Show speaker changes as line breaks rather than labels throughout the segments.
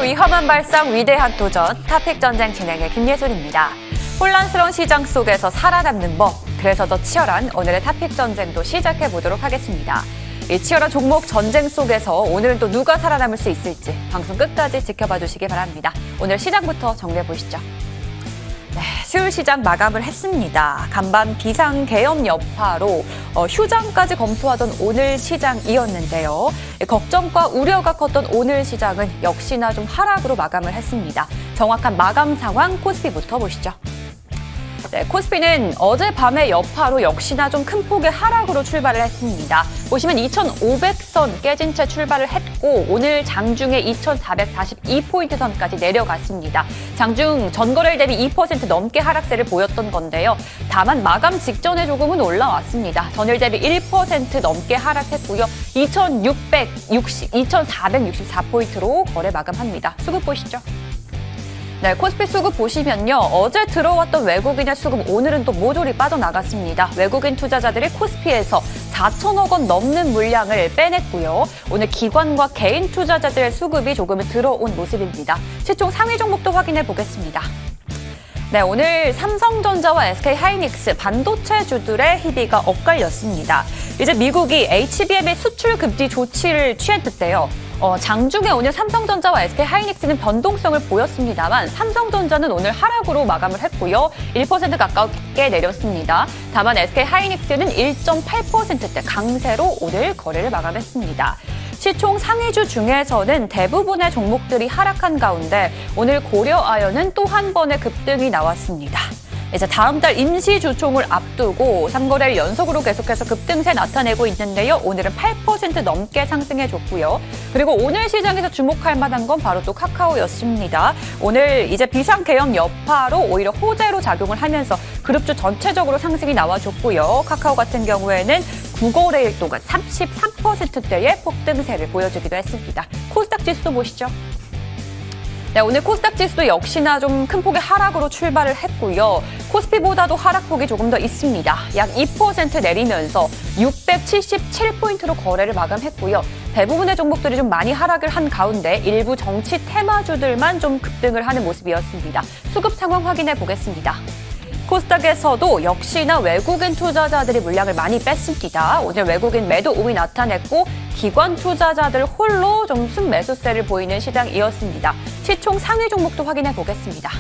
위험한 발상, 위대한 도전, 탑픽 전쟁 진행의 김예솔입니다. 혼란스러운 시장 속에서 살아남는 법, 그래서 더 치열한 오늘의 탑픽 전쟁도 시작해보도록 하겠습니다. 이 치열한 종목 전쟁 속에서 오늘은 또 누가 살아남을 수 있을지 방송 끝까지 지켜봐 주시기 바랍니다. 오늘 시장부터 정리해보시죠. 네, 수요일 시장 마감을 했습니다. 간밤 비상계엄 여파로 휴장까지 검토하던 오늘 시장이었는데요. 걱정과 우려가 컸던 오늘 시장은 역시나 좀 하락으로 마감을 했습니다. 정확한 마감 상황 코스피부터 보시죠. 네, 코스피는 어젯밤의 여파로 역시나 좀 큰 폭의 하락으로 출발을 했습니다. 보시면 2,500선 깨진 채 출발을 했고 오늘 장중에 2,442포인트 선까지 내려갔습니다. 장중 전거래일 대비 2% 넘게 하락세를 보였던 건데요. 다만 마감 직전에 조금은 올라왔습니다. 전일 대비 1% 넘게 하락했고요. 2,464포인트로 거래 마감합니다. 수급 보시죠. 네, 코스피 수급 보시면요. 어제 들어왔던 외국인의 수급 오늘은 또 모조리 빠져나갔습니다. 외국인 투자자들이 코스피에서 4천억 원 넘는 물량을 빼냈고요. 오늘 기관과 개인 투자자들의 수급이 조금은 들어온 모습입니다. 시총 상위 종목도 확인해 보겠습니다. 네, 오늘 삼성전자와 SK하이닉스 반도체주들의 희비가 엇갈렸습니다. 이제 미국이 HBM의 수출 금지 조치를 취했는데요. 장중에 오늘 삼성전자와 SK하이닉스는 변동성을 보였습니다만 삼성전자는 오늘 하락으로 마감을 했고요. 1% 가깝게 내렸습니다. 다만 SK하이닉스는 1.8%대 강세로 오늘 거래를 마감했습니다. 시총 상위주 중에서는 대부분의 종목들이 하락한 가운데 오늘 고려아연은 또 한 번의 급등이 나왔습니다. 이제 다음 달 임시주총을 앞두고 3거래일 연속으로 계속해서 급등세 나타내고 있는데요. 오늘은 8% 넘게 상승해줬고요. 그리고 오늘 시장에서 주목할 만한 건 바로 또 카카오였습니다. 오늘 이제 비상계엄 여파로 오히려 호재로 작용을 하면서 그룹주 전체적으로 상승이 나와줬고요. 카카오 같은 경우에는 9거래일 동안 33%대의 폭등세를 보여주기도 했습니다. 코스닥 지수도 보시죠. 네, 오늘 코스닥 지수도 역시나 좀 큰 폭의 하락으로 출발을 했고요. 코스피보다도 하락폭이 조금 더 있습니다. 약 2% 내리면서 677포인트로 거래를 마감했고요. 대부분의 종목들이 좀 많이 하락을 한 가운데 일부 정치 테마주들만 좀 급등을 하는 모습이었습니다. 수급 상황 확인해 보겠습니다. 코스닥에서도 역시나 외국인 투자자들이 물량을 많이 뺐습니다. 오늘 외국인 매도 우위 나타냈고 기관 투자자들 홀로 좀 순매수세를 보이는 시장이었습니다. 시총 상위 종목도 확인해 보겠습니다.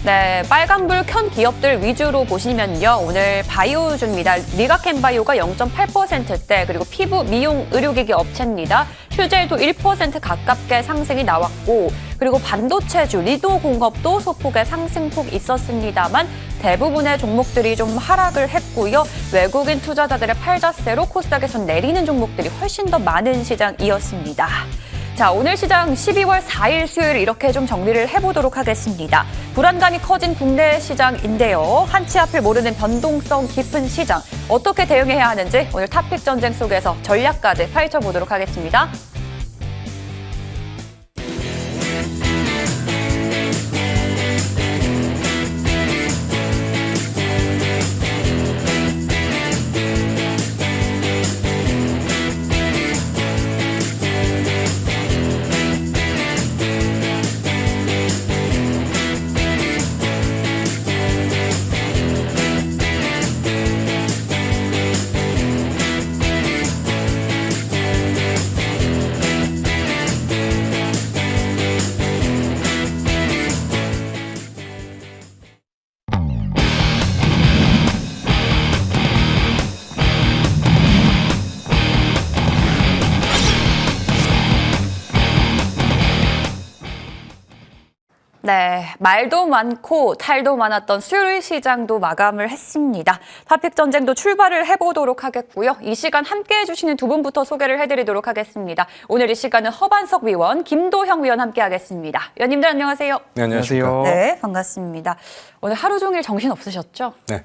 네, 빨간불 켠 기업들 위주로 보시면요. 오늘 바이오주입니다. 리가켄바이오가 0.8%대 그리고 피부 미용 의료기기 업체입니다. 휴젤도 1% 가깝게 상승이 나왔고 그리고 반도체주 리도공업도 소폭의 상승폭이 있었습니다만 대부분의 종목들이 좀 하락을 했고요. 외국인 투자자들의 팔자세로 코스닥에선 내리는 종목들이 훨씬 더 많은 시장이었습니다. 자, 오늘 시장 12월 4일 수요일 이렇게 좀 정리를 해보도록 하겠습니다. 불안감이 커진 국내 시장인데요. 한치 앞을 모르는 변동성 깊은 시장. 어떻게 대응해야 하는지 오늘 탑픽 전쟁 속에서 전략까지 파헤쳐보도록 하겠습니다. 네, 말도 많고 탈도 많았던 수요일 시장도 마감을 했습니다. 탑픽 전쟁도 출발을 해보도록 하겠고요. 이 시간 함께해 주시는 두 분부터 소개를 해드리도록 하겠습니다. 오늘 이 시간은 허반석 위원, 김도형 위원 함께하겠습니다. 위원님들 안녕하세요.
네, 안녕하세요.
네, 반갑습니다. 오늘 하루 종일 정신 없으셨죠?
네.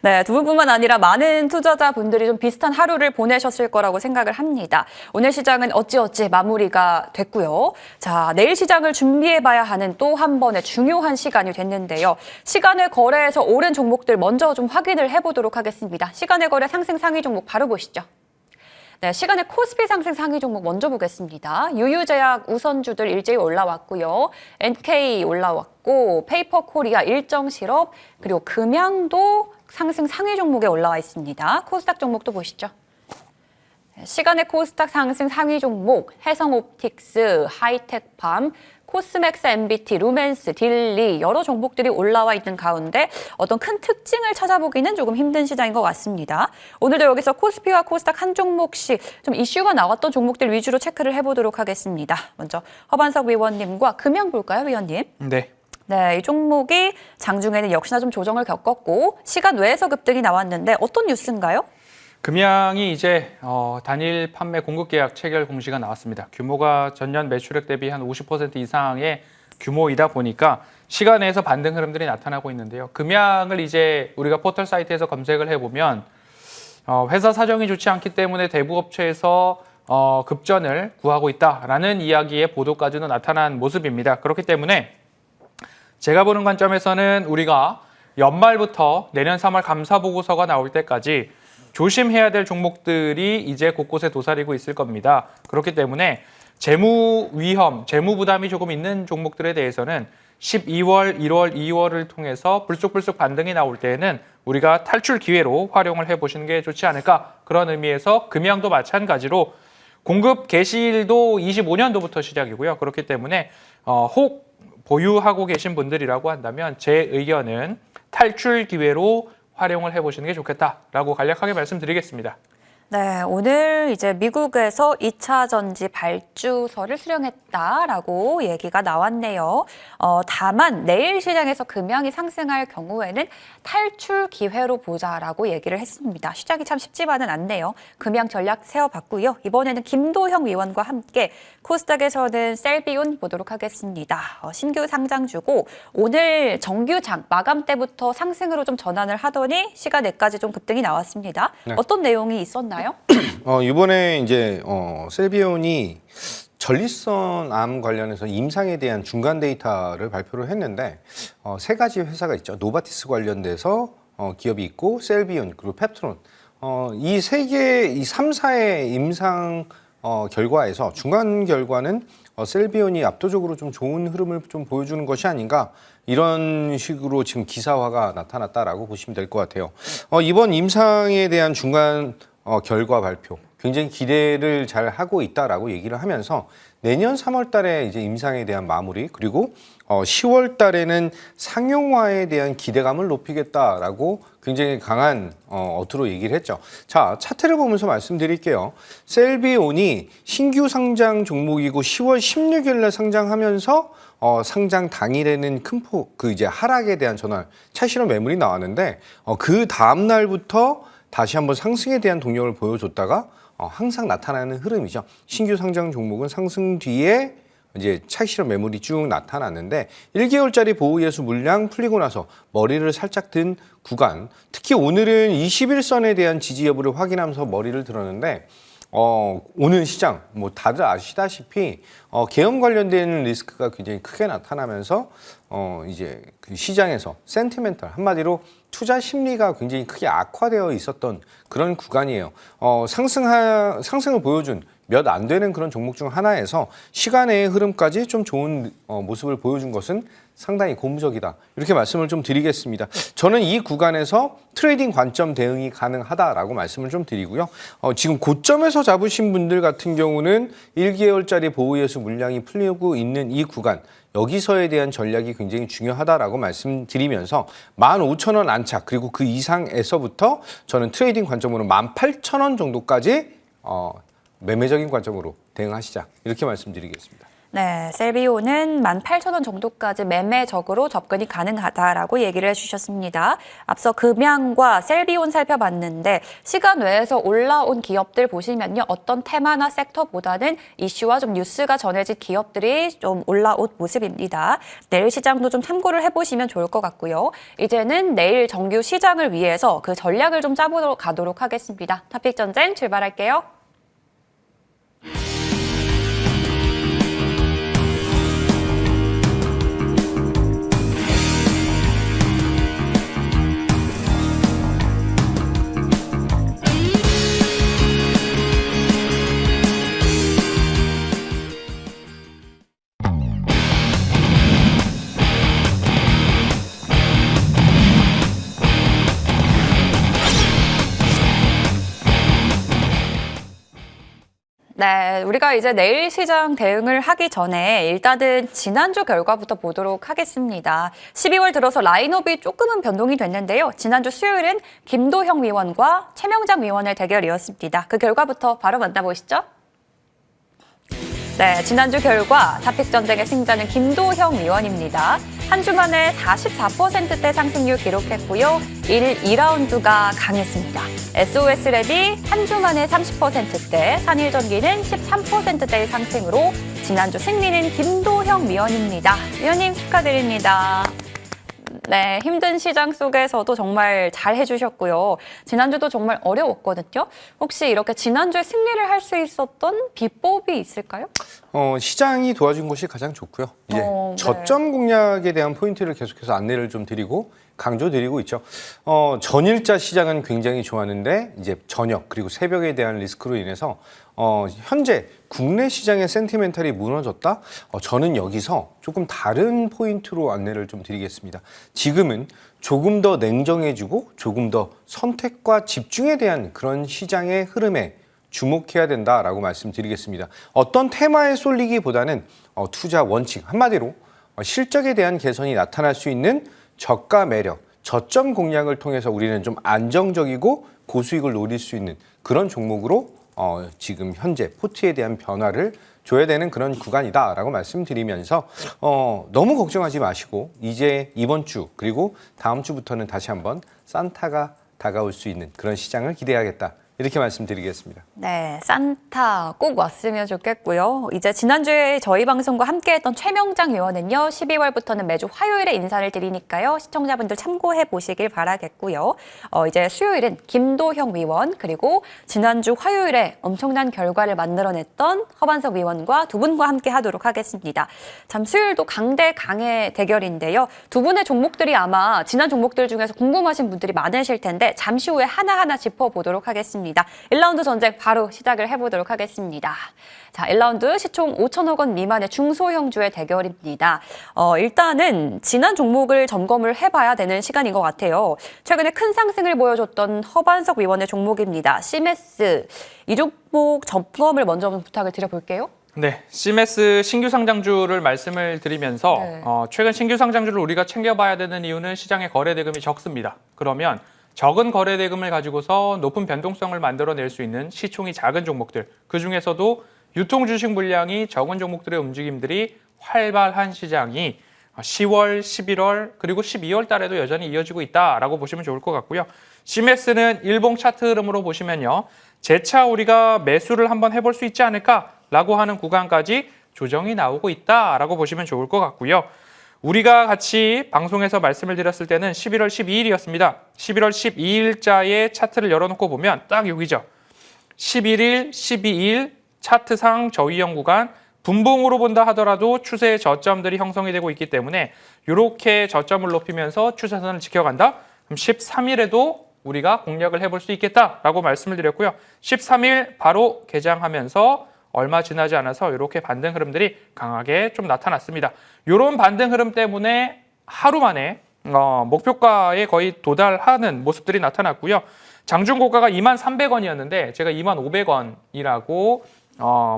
네, 두 분뿐만 아니라 많은 투자자분들이 좀 비슷한 하루를 보내셨을 거라고 생각을 합니다. 오늘 시장은 어찌어찌 마무리가 됐고요. 자, 내일 시장을 준비해봐야 하는 또 한 번의 중요한 시간이 됐는데요. 시간의 거래에서 오른 종목들 먼저 좀 확인을 해보도록 하겠습니다. 시간의 거래 상승 상위 종목 바로 보시죠. 네, 시간의 코스피 상승 상위 종목 먼저 보겠습니다. 유유제약 우선주들 일제히 올라왔고요. NK 올라왔고 페이퍼코리아 일정실업 그리고 금양도 상승 상위 종목에 올라와 있습니다. 코스닥 종목도 보시죠. 시간의 코스닥 상승 상위 종목 해성옵틱스, 하이텍팜, 코스맥스, MBT, 루멘스, 딜리 여러 종목들이 올라와 있는 가운데 어떤 큰 특징을 찾아보기는 조금 힘든 시장인 것 같습니다. 오늘도 여기서 코스피와 코스닥 한 종목씩 좀 이슈가 나왔던 종목들 위주로 체크를 해보도록 하겠습니다. 먼저 허반석 위원님과 금양 볼까요, 위원님?
네.
네, 이 종목이 장중에는 역시나 좀 조정을 겪었고 시간 외에서 급등이 나왔는데 어떤 뉴스인가요?
금양이 이제 단일 판매 공급 계약 체결 공시가 나왔습니다. 규모가 전년 매출액 대비 한 50% 이상의 규모이다 보니까 시간에서 반등 흐름들이 나타나고 있는데요. 금양을 이제 우리가 포털 사이트에서 검색을 해보면 회사 사정이 좋지 않기 때문에 대부 업체에서 급전을 구하고 있다라는 이야기의 보도까지도 나타난 모습입니다. 그렇기 때문에 제가 보는 관점에서는 우리가 연말부터 내년 3월 감사보고서가 나올 때까지 조심해야 될 종목들이 이제 곳곳에 도사리고 있을 겁니다. 그렇기 때문에 재무 위험, 재무 부담이 조금 있는 종목들에 대해서는 12월, 1월, 2월을 통해서 불쑥불쑥 반등이 나올 때에는 우리가 탈출 기회로 활용을 해보시는 게 좋지 않을까. 그런 의미에서 금양도 마찬가지로 공급 개시일도 25년도부터 시작이고요. 그렇기 때문에 혹 보유하고 계신 분들이라고 한다면 제 의견은 탈출 기회로 활용을 해보시는 게 좋겠다라고 간략하게 말씀드리겠습니다.
네, 오늘 이제 미국에서 2차 전지 발주서를 수령했다라고 얘기가 나왔네요. 다만 내일 시장에서 금양이 상승할 경우에는 탈출 기회로 보자라고 얘기를 했습니다. 시작이 참 쉽지만은 않네요. 금양 전략 세워봤고요. 이번에는 김도형 위원과 함께 코스닥에서는 셀비온 보도록 하겠습니다. 신규 상장주고 오늘 정규장 마감 때부터 상승으로 좀 전환을 하더니 시간 내까지 좀 급등이 나왔습니다. 네. 어떤 내용이 있었나요?
이번에 이제 셀비온이 전립선 암 관련해서 임상에 대한 중간 데이터를 발표를 했는데 세 가지 회사가 있죠. 노바티스 관련돼서 기업이 있고 셀비온 그리고 펩트론 이 세 개, 이 3사의 임상 결과에서 중간 결과는 셀비온이 압도적으로 좀 좋은 흐름을 좀 보여주는 것이 아닌가 이런 식으로 지금 기사화가 나타났다라고 보시면 될 것 같아요. 이번 임상에 대한 중간 결과 발표 굉장히 기대를 잘 하고 있다라고 얘기를 하면서 내년 3월 달에 이제 임상에 대한 마무리 그리고 10월 달에는 상용화에 대한 기대감을 높이겠다라고 굉장히 강한 어투로 얘기를 했죠. 자, 차트를 보면서 말씀드릴게요. 셀비온이 신규 상장 종목이고 10월 16일 날 상장하면서 상장 당일에는 큰 이제 하락에 대한 전환 차익실현 매물이 나왔는데 그 다음 날부터 다시 한번 상승에 대한 동력을 보여줬다가 항상 나타나는 흐름이죠. 신규 상장 종목은 상승 뒤에 이제 차익실현 매물이 쭉 나타났는데 1개월짜리 보호예수 물량 풀리고 나서 머리를 살짝 든 구간, 특히 오늘은 21선에 대한 지지 여부를 확인하면서 머리를 들었는데 오늘 시장 뭐 다들 아시다시피 계엄 관련된 리스크가 굉장히 크게 나타나면서 이제 그 시장에서 센티멘털 한마디로 투자 심리가 굉장히 크게 악화되어 있었던 그런 구간이에요. 상승을 보여준 몇 안 되는 그런 종목 중 하나에서 시간의 흐름까지 좀 좋은 모습을 보여준 것은 상당히 고무적이다. 이렇게 말씀을 좀 드리겠습니다. 저는 이 구간에서 트레이딩 관점 대응이 가능하다라고 말씀을 좀 드리고요. 지금 고점에서 잡으신 분들 같은 경우는 1개월짜리 보호예수 물량이 풀리고 있는 이 구간 여기서에 대한 전략이 굉장히 중요하다라고 말씀드리면서 15,000원 안착 그리고 그 이상에서부터 저는 트레이딩 관점으로 18,000원 정도까지 매매적인 관점으로 대응하시자 이렇게 말씀드리겠습니다.
네, 셀비온은 18,000원 정도까지 매매적으로 접근이 가능하다라고 얘기를 해주셨습니다. 앞서 금양과 셀비온 살펴봤는데 시간 외에서 올라온 기업들 보시면요. 어떤 테마나 섹터보다는 이슈와 좀 뉴스가 전해진 기업들이 좀 올라온 모습입니다. 내일 시장도 좀 참고를 해보시면 좋을 것 같고요. 이제는 내일 정규 시장을 위해서 그 전략을 좀 짜보도록 가도록 하겠습니다. 토픽 전쟁 출발할게요. 네, 우리가 이제 내일 시장 대응을 하기 전에 일단은 지난주 결과부터 보도록 하겠습니다. 12월 들어서 라인업이 조금은 변동이 됐는데요. 지난주 수요일은 김도형 위원과 최명장 위원의 대결이었습니다. 그 결과부터 바로 만나보시죠. 네, 지난주 결과 다픽 전쟁의 승자는 김도형 위원입니다. 한 주 만에 44%대 상승률 기록했고요. 2라운드가 강했습니다. SOS랩이 한 주 만에 30%대, 산일전기는 13%대의 상승으로 지난주 승리는 김도형 위원입니다. 위원님 축하드립니다. 네, 힘든 시장 속에서도 정말 잘 해주셨고요. 지난주도 정말 어려웠거든요. 혹시 이렇게 지난주에 승리를 할 수 있었던 비법이 있을까요?
시장이 도와준 것이 가장 좋고요. 이제
네.
저점 공략에 대한 포인트를 계속해서 안내를 좀 드리고 강조드리고 있죠. 전일자 시장은 굉장히 좋았는데 이제 저녁 그리고 새벽에 대한 리스크로 인해서 현재 국내 시장의 센티멘탈이 무너졌다? 저는 여기서 조금 다른 포인트로 안내를 좀 드리겠습니다. 지금은 조금 더 냉정해지고 조금 더 선택과 집중에 대한 그런 시장의 흐름에 주목해야 된다라고 말씀드리겠습니다. 어떤 테마에 쏠리기보다는 투자 원칙, 한마디로 실적에 대한 개선이 나타날 수 있는 저가 매력, 저점 공략을 통해서 우리는 좀 안정적이고 고수익을 노릴 수 있는 그런 종목으로 지금 현재 포트에 대한 변화를 줘야 되는 그런 구간이다라고 말씀드리면서 너무 걱정하지 마시고 이제 이번 주 그리고 다음 주부터는 다시 한번 산타가 다가올 수 있는 그런 시장을 기대하겠다. 이렇게 말씀드리겠습니다.
네, 산타 꼭 왔으면 좋겠고요. 이제 지난주에 저희 방송과 함께했던 최명장 의원은요. 12월부터는 매주 화요일에 인사를 드리니까요. 시청자분들 참고해 보시길 바라겠고요. 이제 수요일은 김도형 위원 그리고 지난주 화요일에 엄청난 결과를 만들어냈던 허반석 위원과 두 분과 함께 하도록 하겠습니다. 참 수요일도 강대 강의 대결인데요. 두 분의 종목들이 아마 지난 종목들 중에서 궁금하신 분들이 많으실 텐데 잠시 후에 하나하나 짚어보도록 하겠습니다. 1라운드 전쟁 바로 시작을 해보도록 하겠습니다. 자, 1라운드 시총 5천억 원 미만의 중소형주의 대결입니다. 일단은 지난 종목을 점검을 해봐야 되는 시간인 것 같아요. 최근에 큰 상승을 보여줬던 허반석 위원의 종목입니다. CMS. 이 종목 점검을 먼저 부탁을 드려볼게요.
네, CMS 신규 상장주를 말씀을 드리면서
네.
최근 신규 상장주를 우리가 챙겨봐야 되는 이유는 시장의 거래 대금이 적습니다. 그러면 적은 거래 대금을 가지고서 높은 변동성을 만들어낼 수 있는 시총이 작은 종목들, 그중에서도 유통 주식 물량이 적은 종목들의 움직임들이 활발한 시장이 10월, 11월, 그리고 12월 달에도 여전히 이어지고 있다라고 보시면 좋을 것 같고요. CMS는 일봉 차트 흐름으로 보시면요. 재차 우리가 매수를 한번 해볼 수 있지 않을까라고 하는 구간까지 조정이 나오고 있다라고 보시면 좋을 것 같고요. 우리가 같이 방송에서 말씀을 드렸을 때는 11월 12일이었습니다. 11월 12일자의 차트를 열어놓고 보면 딱 여기죠. 11일, 12일 차트상 저위험 구간 분봉으로 본다 하더라도 추세의 저점들이 형성이 되고 있기 때문에 이렇게 저점을 높이면서 추세선을 지켜간다? 그럼 13일에도 우리가 공략을 해볼 수 있겠다라고 말씀을 드렸고요. 13일 바로 개장하면서 얼마 지나지 않아서 이렇게 반등 흐름들이 강하게 좀 나타났습니다. 이런 반등 흐름 때문에 하루 만에 목표가에 거의 도달하는 모습들이 나타났고요. 장중 고가가 23,300원이었는데 제가 24,500원이라고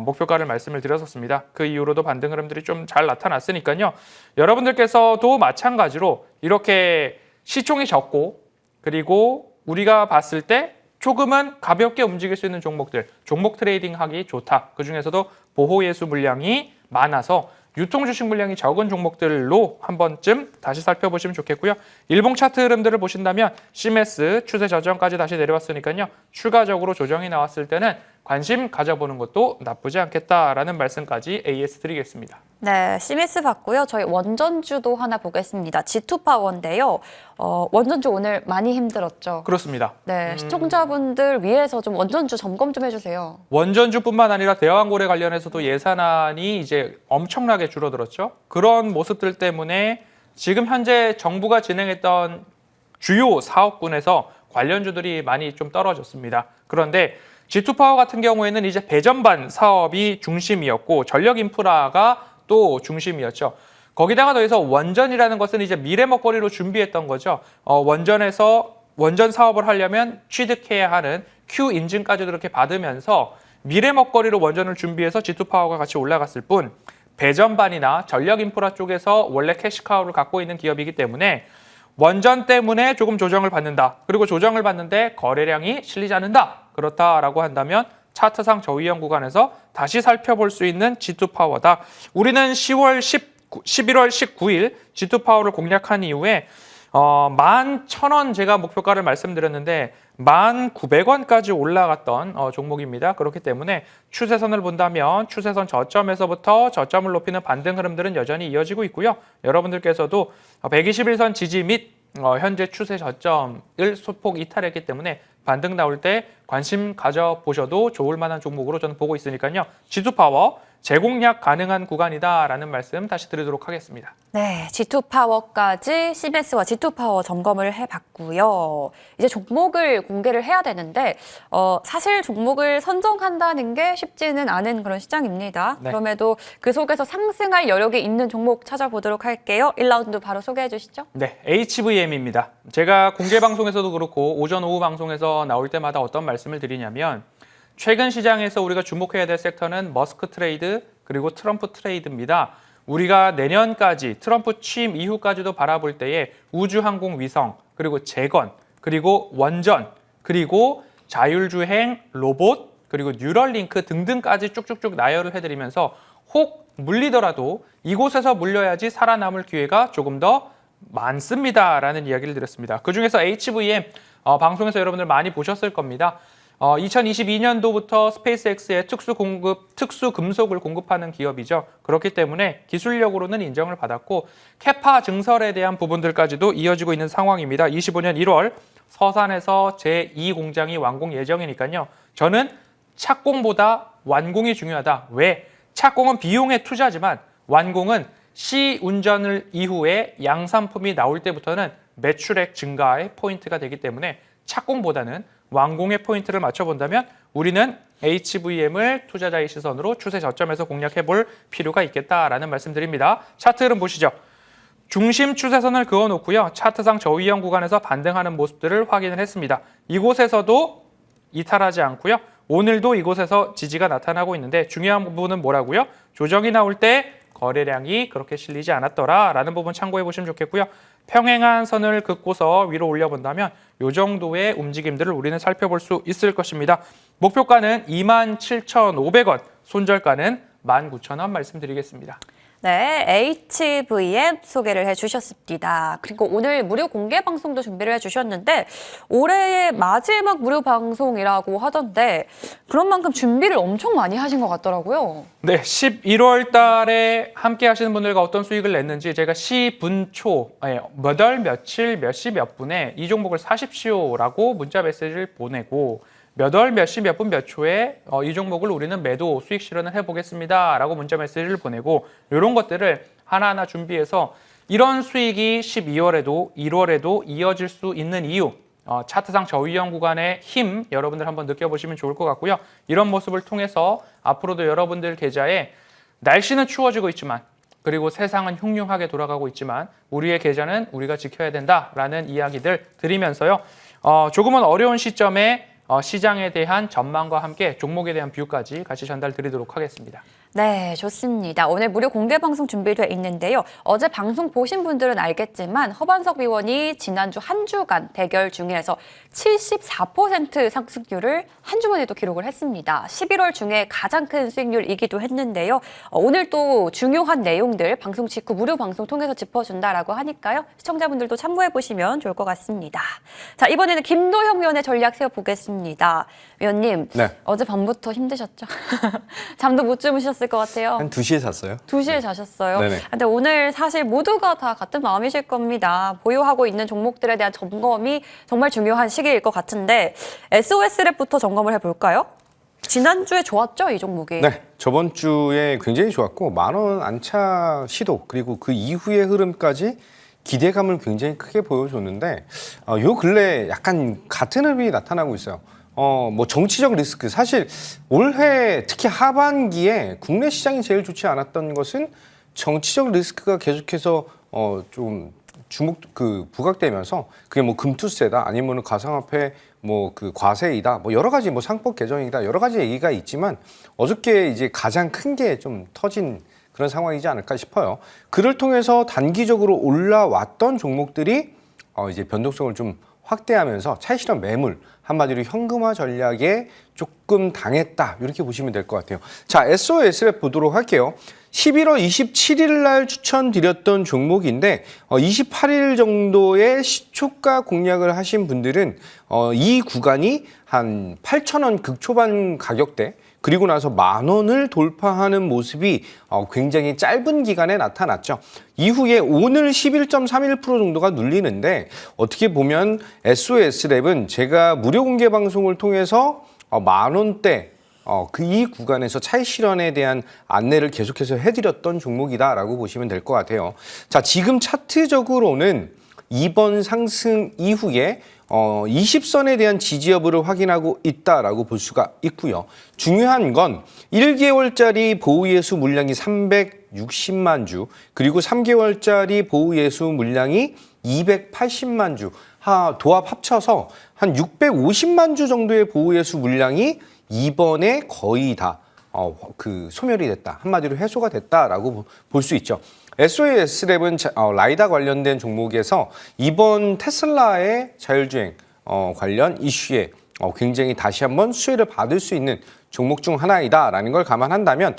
목표가를 말씀을 드렸었습니다. 그 이후로도 반등 흐름들이 좀 잘 나타났으니까요. 여러분들께서도 마찬가지로 이렇게 시총이 적고 그리고 우리가 봤을 때 조금은 가볍게 움직일 수 있는 종목들, 종목 트레이딩 하기 좋다. 그중에서도 보호예수 물량이 많아서 유통 주식 물량이 적은 종목들로 한 번쯤 다시 살펴보시면 좋겠고요. 일봉 차트 흐름들을 보신다면 CMS 추세 저점까지 다시 내려왔으니까요. 추가적으로 조정이 나왔을 때는 관심 가져보는 것도 나쁘지 않겠다라는 말씀까지 AS 드리겠습니다.
네, CMS 봤고요. 저희 원전주도 하나 보겠습니다. G2파워인데요. 원전주 오늘 많이 힘들었죠.
그렇습니다.
네, 시청자분들 위해서 좀 원전주 점검 좀 해주세요.
원전주뿐만 아니라 대왕고래 관련해서도 예산안이 이제 엄청나게 줄어들었죠. 그런 모습들 때문에 지금 현재 정부가 진행했던 주요 사업군에서 관련주들이 많이 좀 떨어졌습니다. 그런데 G2파워 같은 경우에는 이제 배전반 사업이 중심이었고 전력 인프라가 또 중심이었죠. 거기다가 더해서 원전이라는 것은 이제 미래 먹거리로 준비했던 거죠. 원전에서 원전 사업을 하려면 취득해야 하는 Q 인증까지도 이렇게 받으면서 미래 먹거리로 원전을 준비해서 G2파워가 같이 올라갔을 뿐 배전반이나 전력 인프라 쪽에서 원래 캐시카우를 갖고 있는 기업이기 때문에 원전 때문에 조금 조정을 받는다. 그리고 조정을 받는데 거래량이 실리지 않는다. 그렇다라고 한다면 차트상 저위험 구간에서 다시 살펴볼 수 있는 G2파워다. 우리는 11월 19일 G2파워를 공략한 이후에 11,000원 제가 목표가를 말씀드렸는데 1,900원까지 올라갔던 종목입니다. 그렇기 때문에 추세선을 본다면 추세선 저점에서부터 저점을 높이는 반등 흐름들은 여전히 이어지고 있고요. 여러분들께서도 121선 지지 및 현재 추세 저점을 소폭 이탈했기 때문에 반등 나올 때 관심 가져보셔도 좋을 만한 종목으로 저는 보고 있으니까요. G2파워 재공략 가능한 구간이다라는 말씀 다시 드리도록 하겠습니다.
네, G2파워까지 CMS와 G2파워 점검을 해봤고요. 이제 종목을 공개를 해야 되는데 사실 종목을 선정한다는 게 쉽지는 않은 그런 시장입니다.
네.
그럼에도 그 속에서 상승할 여력이 있는 종목 찾아보도록 할게요. 1라운드 바로 소개해 주시죠.
네, HVM입니다. 제가 공개 방송에서도 그렇고 오전 오후 방송에서 나올 때마다 어떤 말씀을 드리냐면 최근 시장에서 우리가 주목해야 될 섹터는 머스크 트레이드 그리고 트럼프 트레이드입니다. 우리가 내년까지 트럼프 취임 이후까지도 바라볼 때에 우주항공위성 그리고 재건 그리고 원전 그리고 자율주행 로봇 그리고 뉴럴링크 등등까지 쭉쭉쭉 나열을 해드리면서 혹 물리더라도 이곳에서 물려야지 살아남을 기회가 조금 더 많습니다라는 이야기를 드렸습니다. 그중에서 HVM 방송에서 여러분들 많이 보셨을 겁니다. 2022년도부터 스페이스X에 특수 금속을 공급하는 기업이죠. 그렇기 때문에 기술력으로는 인정을 받았고 캐파 증설에 대한 부분들까지도 이어지고 있는 상황입니다. 25년 1월 서산에서 제2공장이 완공 예정이니까요. 저는 착공보다 완공이 중요하다. 왜? 착공은 비용의 투자지만 완공은 시운전을 이후에 양산품이 나올 때부터는 매출액 증가의 포인트가 되기 때문에 착공보다는 완공의 포인트를 맞춰본다면 우리는 HVM을 투자자의 시선으로 추세 저점에서 공략해 볼 필요가 있겠다라는 말씀드립니다. 차트 흐름 보시죠. 중심 추세선을 그어놓고요. 차트상 저위험 구간에서 반등하는 모습들을 확인을 했습니다. 이곳에서도 이탈하지 않고요. 오늘도 이곳에서 지지가 나타나고 있는데 중요한 부분은 뭐라고요? 조정이 나올 때 거래량이 그렇게 실리지 않았더라라는 부분 참고해 보시면 좋겠고요. 평행한 선을 긋고서 위로 올려본다면 이 정도의 움직임들을 우리는 살펴볼 수 있을 것입니다. 목표가는 27,500원, 손절가는 19,000원 말씀드리겠습니다.
네, HVM 소개를 해주셨습니다. 그리고 오늘 무료 공개 방송도 준비를 해주셨는데 올해의 마지막 무료 방송이라고 하던데 그런 만큼 준비를 엄청 많이 하신 것 같더라고요.
네, 11월 달에 함께 하시는 분들과 어떤 수익을 냈는지 제가 시분초, 몇 월, 며칠, 몇 시, 몇 분에 이 종목을 사십시오라고 문자 메시지를 보내고 몇 월, 몇 시, 몇 분, 몇 초에 이 종목을 우리는 매도 수익 실현을 해보겠습니다 라고 문자 메시지를 보내고 이런 것들을 하나하나 준비해서 이런 수익이 12월에도 1월에도 이어질 수 있는 이유 차트상 저위험 구간의 힘 여러분들 한번 느껴보시면 좋을 것 같고요. 이런 모습을 통해서 앞으로도 여러분들 계좌에 날씨는 추워지고 있지만 그리고 세상은 흉흉하게 돌아가고 있지만 우리의 계좌는 우리가 지켜야 된다라는 이야기들 드리면서요. 조금은 어려운 시점에 시장에 대한 전망과 함께 종목에 대한 뷰까지 같이 전달 드리도록 하겠습니다.
네, 좋습니다. 오늘 무료 공개 방송 준비되어 있는데요. 어제 방송 보신 분들은 알겠지만 허반석 위원이 지난주 한 주간 대결 중에서 74% 상승률을 한 주만에도 기록을 했습니다. 11월 중에 가장 큰 수익률이기도 했는데요. 오늘 또 중요한 내용들 방송 직후 무료 방송 통해서 짚어준다라고 하니까요. 시청자분들도 참고해보시면 좋을 것 같습니다. 자, 이번에는 김도형 위원의 전략 세워보겠습니다. 위원님,
네.
어제 밤부터 힘드셨죠? 잠도 못 주무셨을 것 같아요.
한 2시에 잤어요.
2시에 자셨어요.
네네.
근데 오늘 사실 모두가 다 같은 마음이실 겁니다. 보유하고 있는 종목들에 대한 점검이 정말 중요한 시기일 것 같은데 SOS랩부터 점검을 해볼까요? 지난주에 좋았죠, 이 종목이?
네, 저번 주에 굉장히 좋았고 10,000원 안착 시도 그리고 그 이후의 흐름까지 기대감을 굉장히 크게 보여줬는데 요 근래 약간 같은 흐름이 나타나고 있어요. 뭐 정치적 리스크 사실 올해 특히 하반기에 국내 시장이 제일 좋지 않았던 것은 정치적 리스크가 계속해서 좀 주목 부각되면서 그게 뭐 금투세다 아니면 가상화폐 뭐 그 과세이다 뭐 여러 가지 뭐 상법 개정이다 여러 가지 얘기가 있지만 어저께 이제 가장 큰 게 좀 터진 그런 상황이지 않을까 싶어요. 그를 통해서 단기적으로 올라왔던 종목들이 이제 변동성을 좀 확대하면서 차익 실현 매물 한마디로 현금화 전략에 조금 당했다 이렇게 보시면 될 것 같아요. 자, SOS랩 보도록 할게요. 11월 27일 날 추천드렸던 종목인데 28일 정도의 시초가 공략을 하신 분들은 이 구간이 한 8,000원 극초반 가격대 그리고 나서 10,000원을 돌파하는 모습이 굉장히 짧은 기간에 나타났죠. 이후에 오늘 11.31% 정도가 눌리는데 어떻게 보면 SOS랩은 제가 무료 공개 방송을 통해서 10,000원대 이 구간에서 차익 실현에 대한 안내를 계속해서 해드렸던 종목이다라고 보시면 될 것 같아요. 자, 지금 차트적으로는 이번 상승 이후에 20선에 대한 지지 여부를 확인하고 있다라고 볼 수가 있고요. 중요한 건 1개월짜리 보유예수 물량이 360만 주, 그리고 3개월짜리 보유예수 물량이 280만 주, 도합 합쳐서 한 650만 주 정도의 보유예수 물량이 이번에 거의 다 소멸이 됐다. 한마디로 해소가 됐다라고 볼 수 있죠. SOS랩은 라이다 관련된 종목에서 이번 테슬라의 자율주행 관련 이슈에 굉장히 다시 한번 수혜를 받을 수 있는 종목 중 하나이다라는 걸 감안한다면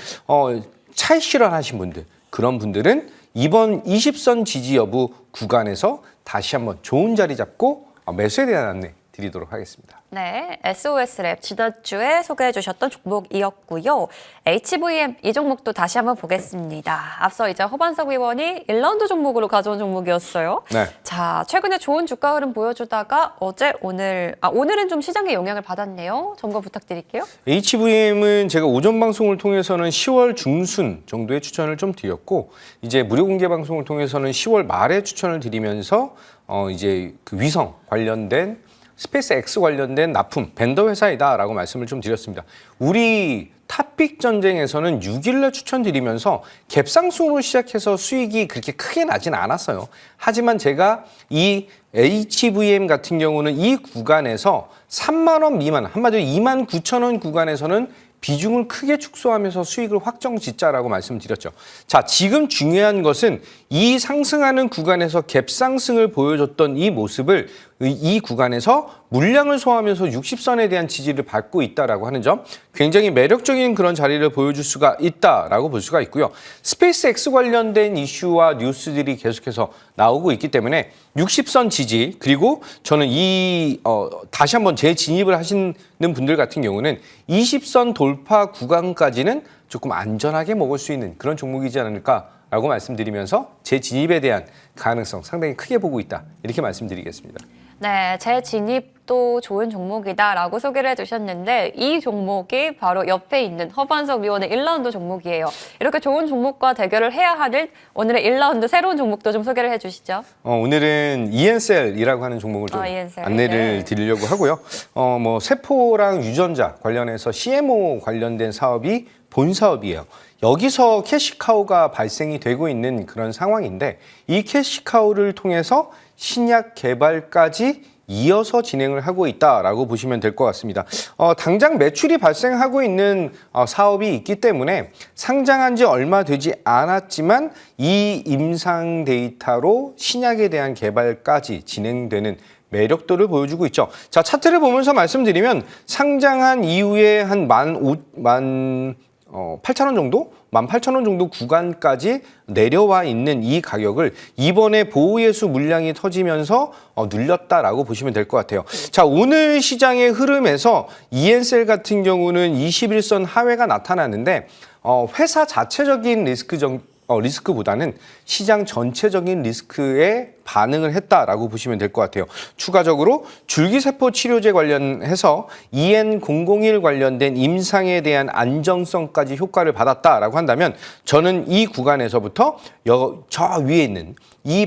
차익 실현하신 분들, 그런 분들은 이번 20선 지지 여부 구간에서 다시 한번 좋은 자리 잡고 매수에 대한 안내 드리도록 하겠습니다.
네, SOS랩 지난주에 소개해 주셨던 종목이었고요. HVM 이 종목도 다시 한번 보겠습니다. 앞서 이제 허반석 의원이 1라운드 종목으로 가져온 종목이었어요.
네.
자, 최근에 좋은 주가 흐름 보여주다가 오늘은 좀 시장의 영향을 받았네요. 점검 부탁드릴게요.
HVM은 제가 오전 방송을 통해서는 10월 중순 정도의 추천을 좀 드렸고 이제 무료 공개 방송을 통해서는 10월 말에 추천을 드리면서 이제 그 위성 관련된 스페이스 X 관련된 납품 벤더 회사이다라고 말씀을 좀 드렸습니다. 우리 탑픽 전쟁에서는 6일날 추천드리면서 갭상승으로 시작해서 수익이 그렇게 크게 나진 않았어요. 하지만 제가 이 HVM 같은 경우는 이 구간에서 3만 원 미만, 한마디로 29,000원 구간에서는 비중을 크게 축소하면서 수익을 확정 짓자라고 말씀드렸죠. 자, 지금 중요한 것은 이 상승하는 구간에서 갭상승을 보여줬던 이 모습을 이 구간에서 물량을 소화하면서 60선에 대한 지지를 받고 있다라고 하는 점, 굉장히 매력적인 그런 자리를 보여줄 수가 있다라고 볼 수가 있고요. 스페이스 X 관련된 이슈와 뉴스들이 계속해서 나오고 있기 때문에 60선 지지, 그리고 저는 다시 한번 재진입을 하시는 분들 같은 경우는 20선 돌파 구간까지는 조금 안전하게 먹을 수 있는 그런 종목이지 않을까라고 말씀드리면서 재진입에 대한 가능성 상당히 크게 보고 있다, 이렇게 말씀드리겠습니다.
네, 재진입도 좋은 종목이다라고 소개를 해주셨는데 이 종목이 바로 옆에 있는 허반석 위원의 1라운드 종목이에요. 이렇게 좋은 종목과 대결을 해야 하는 오늘의 1라운드 새로운 종목도 좀 소개를 해주시죠.
오늘은 ENCell이라고 하는 종목을 좀 안내를 드리려고 하고요. 뭐 세포랑 유전자 관련해서 CMO 관련된 사업이 본 사업이에요. 여기서 캐시카우가 발생이 되고 있는 그런 상황인데 이 캐시카우를 통해서 신약 개발까지 이어서 진행을 하고 있다라고 보시면 될 것 같습니다. 당장 매출이 발생하고 있는 사업이 있기 때문에 상장한 지 얼마 되지 않았지만 이 임상 데이터로 신약에 대한 개발까지 진행되는 매력도를 보여주고 있죠. 자, 차트를 보면서 말씀드리면 상장한 이후에 한 8,000원 정도? 18,000원 정도 구간까지 내려와 있는 이 가격을 이번에 보호예수 물량이 터지면서 눌렸다라고 보시면 될 것 같아요. 자, 오늘 시장의 흐름에서 ENCell 같은 경우는 21선 하회가 나타나는데 회사 자체적인 리스크보다는 시장 전체적인 리스크에 반응을 했다라고 보시면 될 것 같아요. 추가적으로 줄기세포 치료제 관련해서 EN001 관련된 임상에 대한 안정성까지 효과를 받았다라고 한다면 저는 이 구간에서부터 저 위에 있는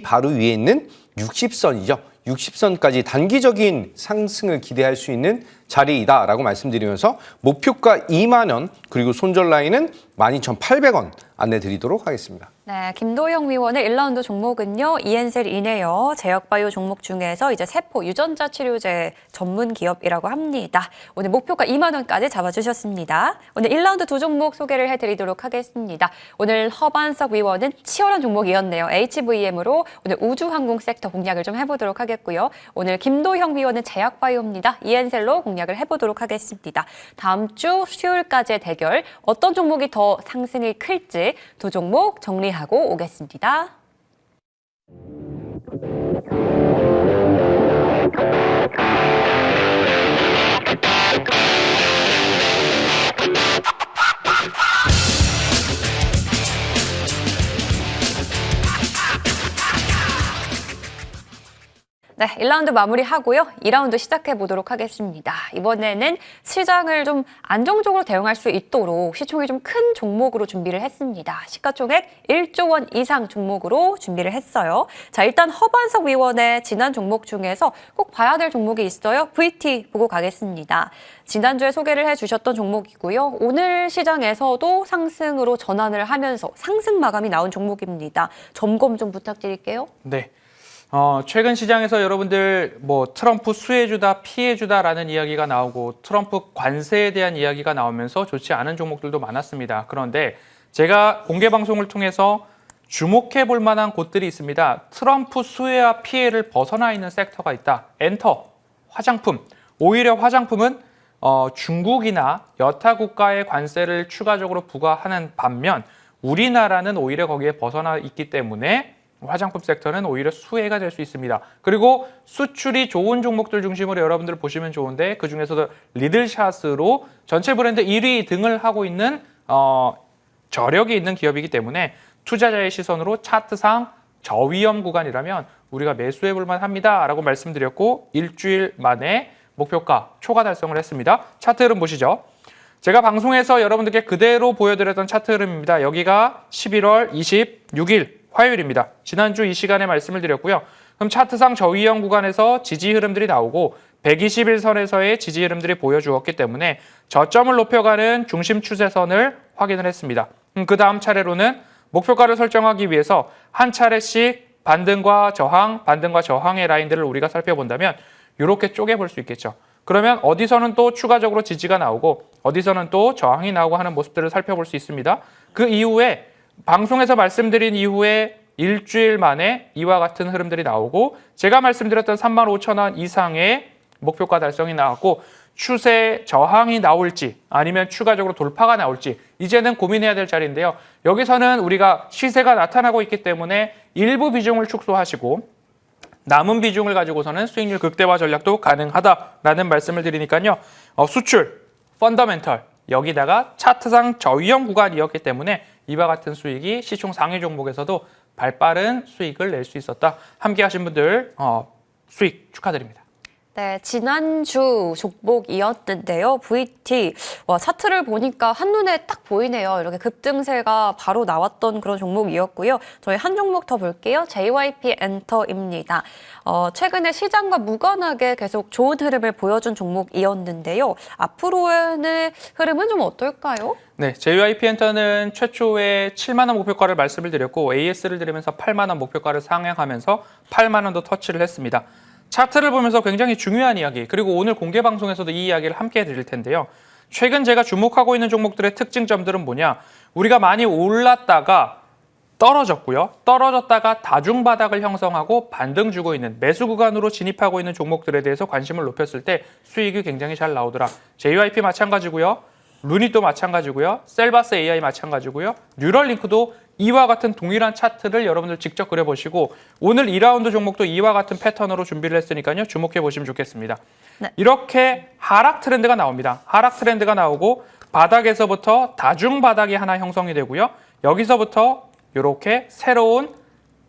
바로 위에 있는 60선이죠. 60선까지 단기적인 상승을 기대할 수 있는 자리이다라고 말씀드리면서 목표가 2만 원, 그리고 손절 라인은 12,800원 안내드리도록 하겠습니다.
네, 김도영 위원의 1라운드 종목은요, 이엔셀이네요. 제약바이오 종목 중에서 이제 세포 유전자 치료제 전문 기업이라고 합니다. 오늘 목표가 2만 원까지 잡아주셨습니다. 오늘 1라운드 두 종목 소개를 해드리도록 하겠습니다. 오늘 허반석 위원은 치열한 종목이었네요. HVM으로 오늘 우주항공 섹터 공략을 좀 해보도록 하겠고요. 오늘 김도형 위원은 제약바이오입니다. 이엔셀로 공략을 해보도록 하겠습니다. 다음 주 수요일까지의 대결, 어떤 종목이 더 상승이 클지 두 종목 정리하고 오겠습니다. 네, 1라운드 마무리하고요. 2라운드 시작해 보도록 하겠습니다. 이번에는 시장을 좀 안정적으로 대응할 수 있도록 시총이 좀 큰 종목으로 준비를 했습니다. 시가총액 1조 원 이상 종목으로 준비를 했어요. 자, 일단 허반석 위원의 지난 종목 중에서 꼭 봐야 될 종목이 있어요. VT 보고 가겠습니다. 지난주에 소개를 해주셨던 종목이고요. 오늘 시장에서도 상승으로 전환을 하면서 상승 마감이 나온 종목입니다. 점검 좀 부탁드릴게요.
네. 최근 시장에서 여러분들 트럼프 수혜주다, 피해주다라는 이야기가 나오고 트럼프 관세에 대한 이야기가 나오면서 좋지 않은 종목들도 많았습니다. 그런데 제가 공개 방송을 통해서 주목해 볼 만한 곳들이 있습니다. 트럼프 수혜와 피해를 벗어나 있는 섹터가 있다. 엔터, 화장품. 오히려 화장품은 중국이나 여타 국가의 관세를 추가적으로 부과하는 반면 우리나라는 오히려 거기에 벗어나 있기 때문에 화장품 섹터는 오히려 수혜가 될 수 있습니다. 그리고 수출이 좋은 종목들 중심으로 여러분들 보시면 좋은데 그중에서도 리들샷으로 전체 브랜드 1위 등을 하고 있는 저력이 있는 기업이기 때문에 투자자의 시선으로 차트상 저위험 구간이라면 우리가 매수해 볼 만합니다 라고 말씀드렸고 일주일 만에 목표가 초과 달성을 했습니다. 차트 흐름 보시죠. 제가 방송에서 여러분들께 그대로 보여드렸던 차트 흐름입니다. 여기가 11월 26일 화요일입니다. 지난주 이 시간에 말씀을 드렸고요. 그럼 차트상 저위험 구간에서 지지 흐름들이 나오고 121선에서의 지지 흐름들이 보여주었기 때문에 저점을 높여가는 중심 추세선을 확인을 했습니다. 그 다음 차례로는 목표가를 설정하기 위해서 한 차례씩 반등과 저항의 라인들을 우리가 살펴본다면 이렇게 쪼개볼 수 있겠죠. 그러면 어디서는 또 추가적으로 지지가 나오고 어디서는 또 저항이 나오고 하는 모습들을 살펴볼 수 있습니다. 그 이후에 방송에서 말씀드린 이후에 일주일 만에 이와 같은 흐름들이 나오고 제가 말씀드렸던 35,000원 이상의 목표가 달성이 나왔고 추세 저항이 나올지 아니면 추가적으로 돌파가 나올지 이제는 고민해야 될 자리인데요. 여기서는 우리가 시세가 나타나고 있기 때문에 일부 비중을 축소하시고 남은 비중을 가지고서는 수익률 극대화 전략도 가능하다라는 말씀을 드리니까요. 수출, 펀더멘털 여기다가 차트상 저위험 구간이었기 때문에 이와 같은 수익이 시총 상위 종목에서도 발빠른 수익을 낼 수 있었다. 함께 하신 분들 수익 축하드립니다.
네, 지난주 종목이었는데요. VT. 와, 차트를 보니까 한눈에 딱 보이네요. 이렇게 급등세가 바로 나왔던 그런 종목이었고요. 저희 한 종목 더 볼게요. JYP 엔터입니다. 최근에 시장과 무관하게 계속 좋은 흐름을 보여준 종목이었는데요. 앞으로의 흐름은 좀 어떨까요?
네, JYP 엔터는 최초에 7만 원 목표가를 말씀을 드렸고 AS를 드리면서 8만 원 목표가를 상향하면서 8만 원도 터치를 했습니다. 차트를 보면서 굉장히 중요한 이야기, 그리고 오늘 공개 방송에서도 이 이야기를 함께 해드릴 텐데요. 최근 제가 주목하고 있는 종목들의 특징점들은 뭐냐? 우리가 많이 올랐다가 떨어졌고요. 떨어졌다가 다중바닥을 형성하고 반등 주고 있는 매수 구간으로 진입하고 있는 종목들에 대해서 관심을 높였을 때 수익이 굉장히 잘 나오더라. JYP 마찬가지고요. 루닛도 마찬가지고요. 셀바스 AI 마찬가지고요. 뉴럴링크도 이와 같은 동일한 차트를 여러분들 직접 그려보시고 오늘 2라운드 종목도 이와 같은 패턴으로 준비를 했으니까요. 주목해 보시면 좋겠습니다.
네.
이렇게 하락 트렌드가 나옵니다. 하락 트렌드가 나오고 바닥에서부터 다중 바닥이 하나 형성이 되고요. 여기서부터 이렇게 새로운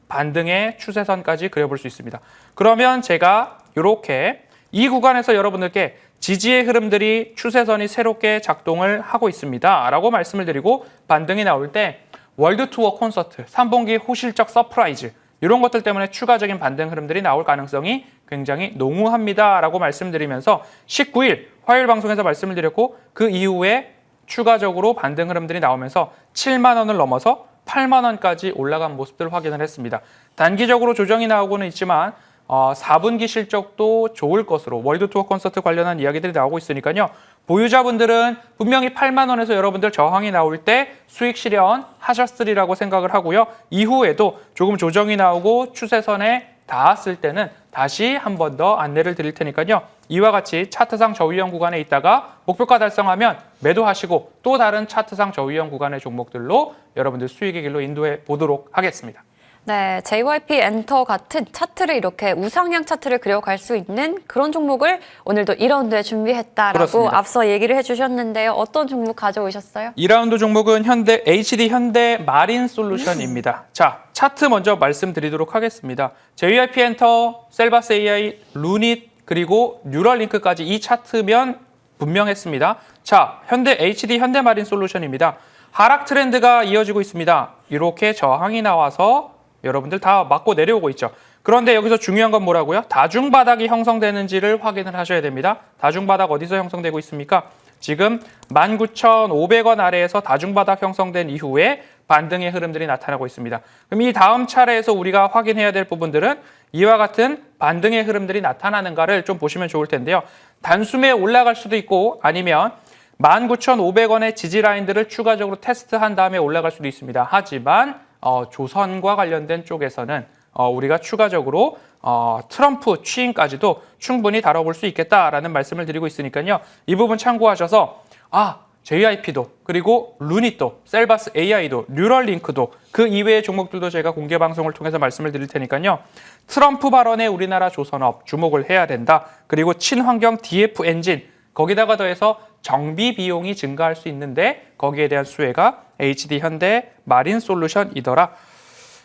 반등의 추세선까지 그려볼 수 있습니다. 그러면 제가 이렇게 이 구간에서 여러분들께 지지의 흐름들이 추세선이 새롭게 작동을 하고 있습니다 라고 말씀을 드리고 반등이 나올 때 월드투어 콘서트, 3분기 호실적 서프라이즈 이런 것들 때문에 추가적인 반등 흐름들이 나올 가능성이 굉장히 농후합니다 라고 말씀드리면서 19일 화요일 방송에서 말씀을 드렸고 그 이후에 추가적으로 반등 흐름들이 나오면서 7만 원을 넘어서 8만 원까지 올라간 모습들을 확인을 했습니다. 단기적으로 조정이 나오고는 있지만 4분기 실적도 좋을 것으로 월드 투어 콘서트 관련한 이야기들이 나오고 있으니까요. 보유자분들은 분명히 8만 원에서 여러분들 저항이 나올 때 수익 실현하셨으리라고 생각을 하고요. 이후에도 조금 조정이 나오고 추세선에 닿았을 때는 다시 한 번 더 안내를 드릴 테니까요. 이와 같이 차트상 저위험 구간에 있다가 목표가 달성하면 매도하시고 또 다른 차트상 저위험 구간의 종목들로 여러분들 수익의 길로 인도해 보도록 하겠습니다.
네, JYP 엔터 같은 차트를 이렇게 우상향 차트를 그려갈 수 있는 그런 종목을 오늘도 2라운드에 준비했다라고
그렇습니다.
앞서 얘기를 해주셨는데요. 어떤 종목 가져오셨어요?
2라운드 종목은 HD 현대 마린 솔루션입니다. 자, 차트 먼저 말씀드리도록 하겠습니다. JYP 엔터, 셀바스 AI, 루닛, 그리고 뉴럴링크까지 이 차트면 분명했습니다. 자, HD 현대 마린 솔루션입니다. 하락 트렌드가 이어지고 있습니다. 이렇게 저항이 나와서 여러분들 다 맞고 내려오고 있죠. 그런데 여기서 중요한 건 뭐라고요? 다중바닥이 형성되는지를 확인을 하셔야 됩니다. 다중바닥 어디서 형성되고 있습니까? 지금 19,500원 아래에서 다중바닥 형성된 이후에 반등의 흐름들이 나타나고 있습니다. 그럼 이 다음 차례에서 우리가 확인해야 될 부분들은 이와 같은 반등의 흐름들이 나타나는가를 좀 보시면 좋을 텐데요. 단숨에 올라갈 수도 있고 아니면 19,500원의 지지 라인들을 추가적으로 테스트한 다음에 올라갈 수도 있습니다. 하지만 조선과 관련된 쪽에서는 우리가 추가적으로 트럼프 취임까지도 충분히 다뤄볼 수 있겠다라는 말씀을 드리고 있으니까요. 이 부분 참고하셔서 JYP도 그리고 루닛도 셀바스 AI도 뉴럴링크도 그 이외의 종목들도 제가 공개 방송을 통해서 말씀을 드릴 테니까요. 트럼프 발언에 우리나라 조선업 주목을 해야 된다. 그리고 친환경 DF 엔진 거기다가 더해서 정비 비용이 증가할 수 있는데 거기에 대한 수혜가 HD 현대 마린 솔루션이더라.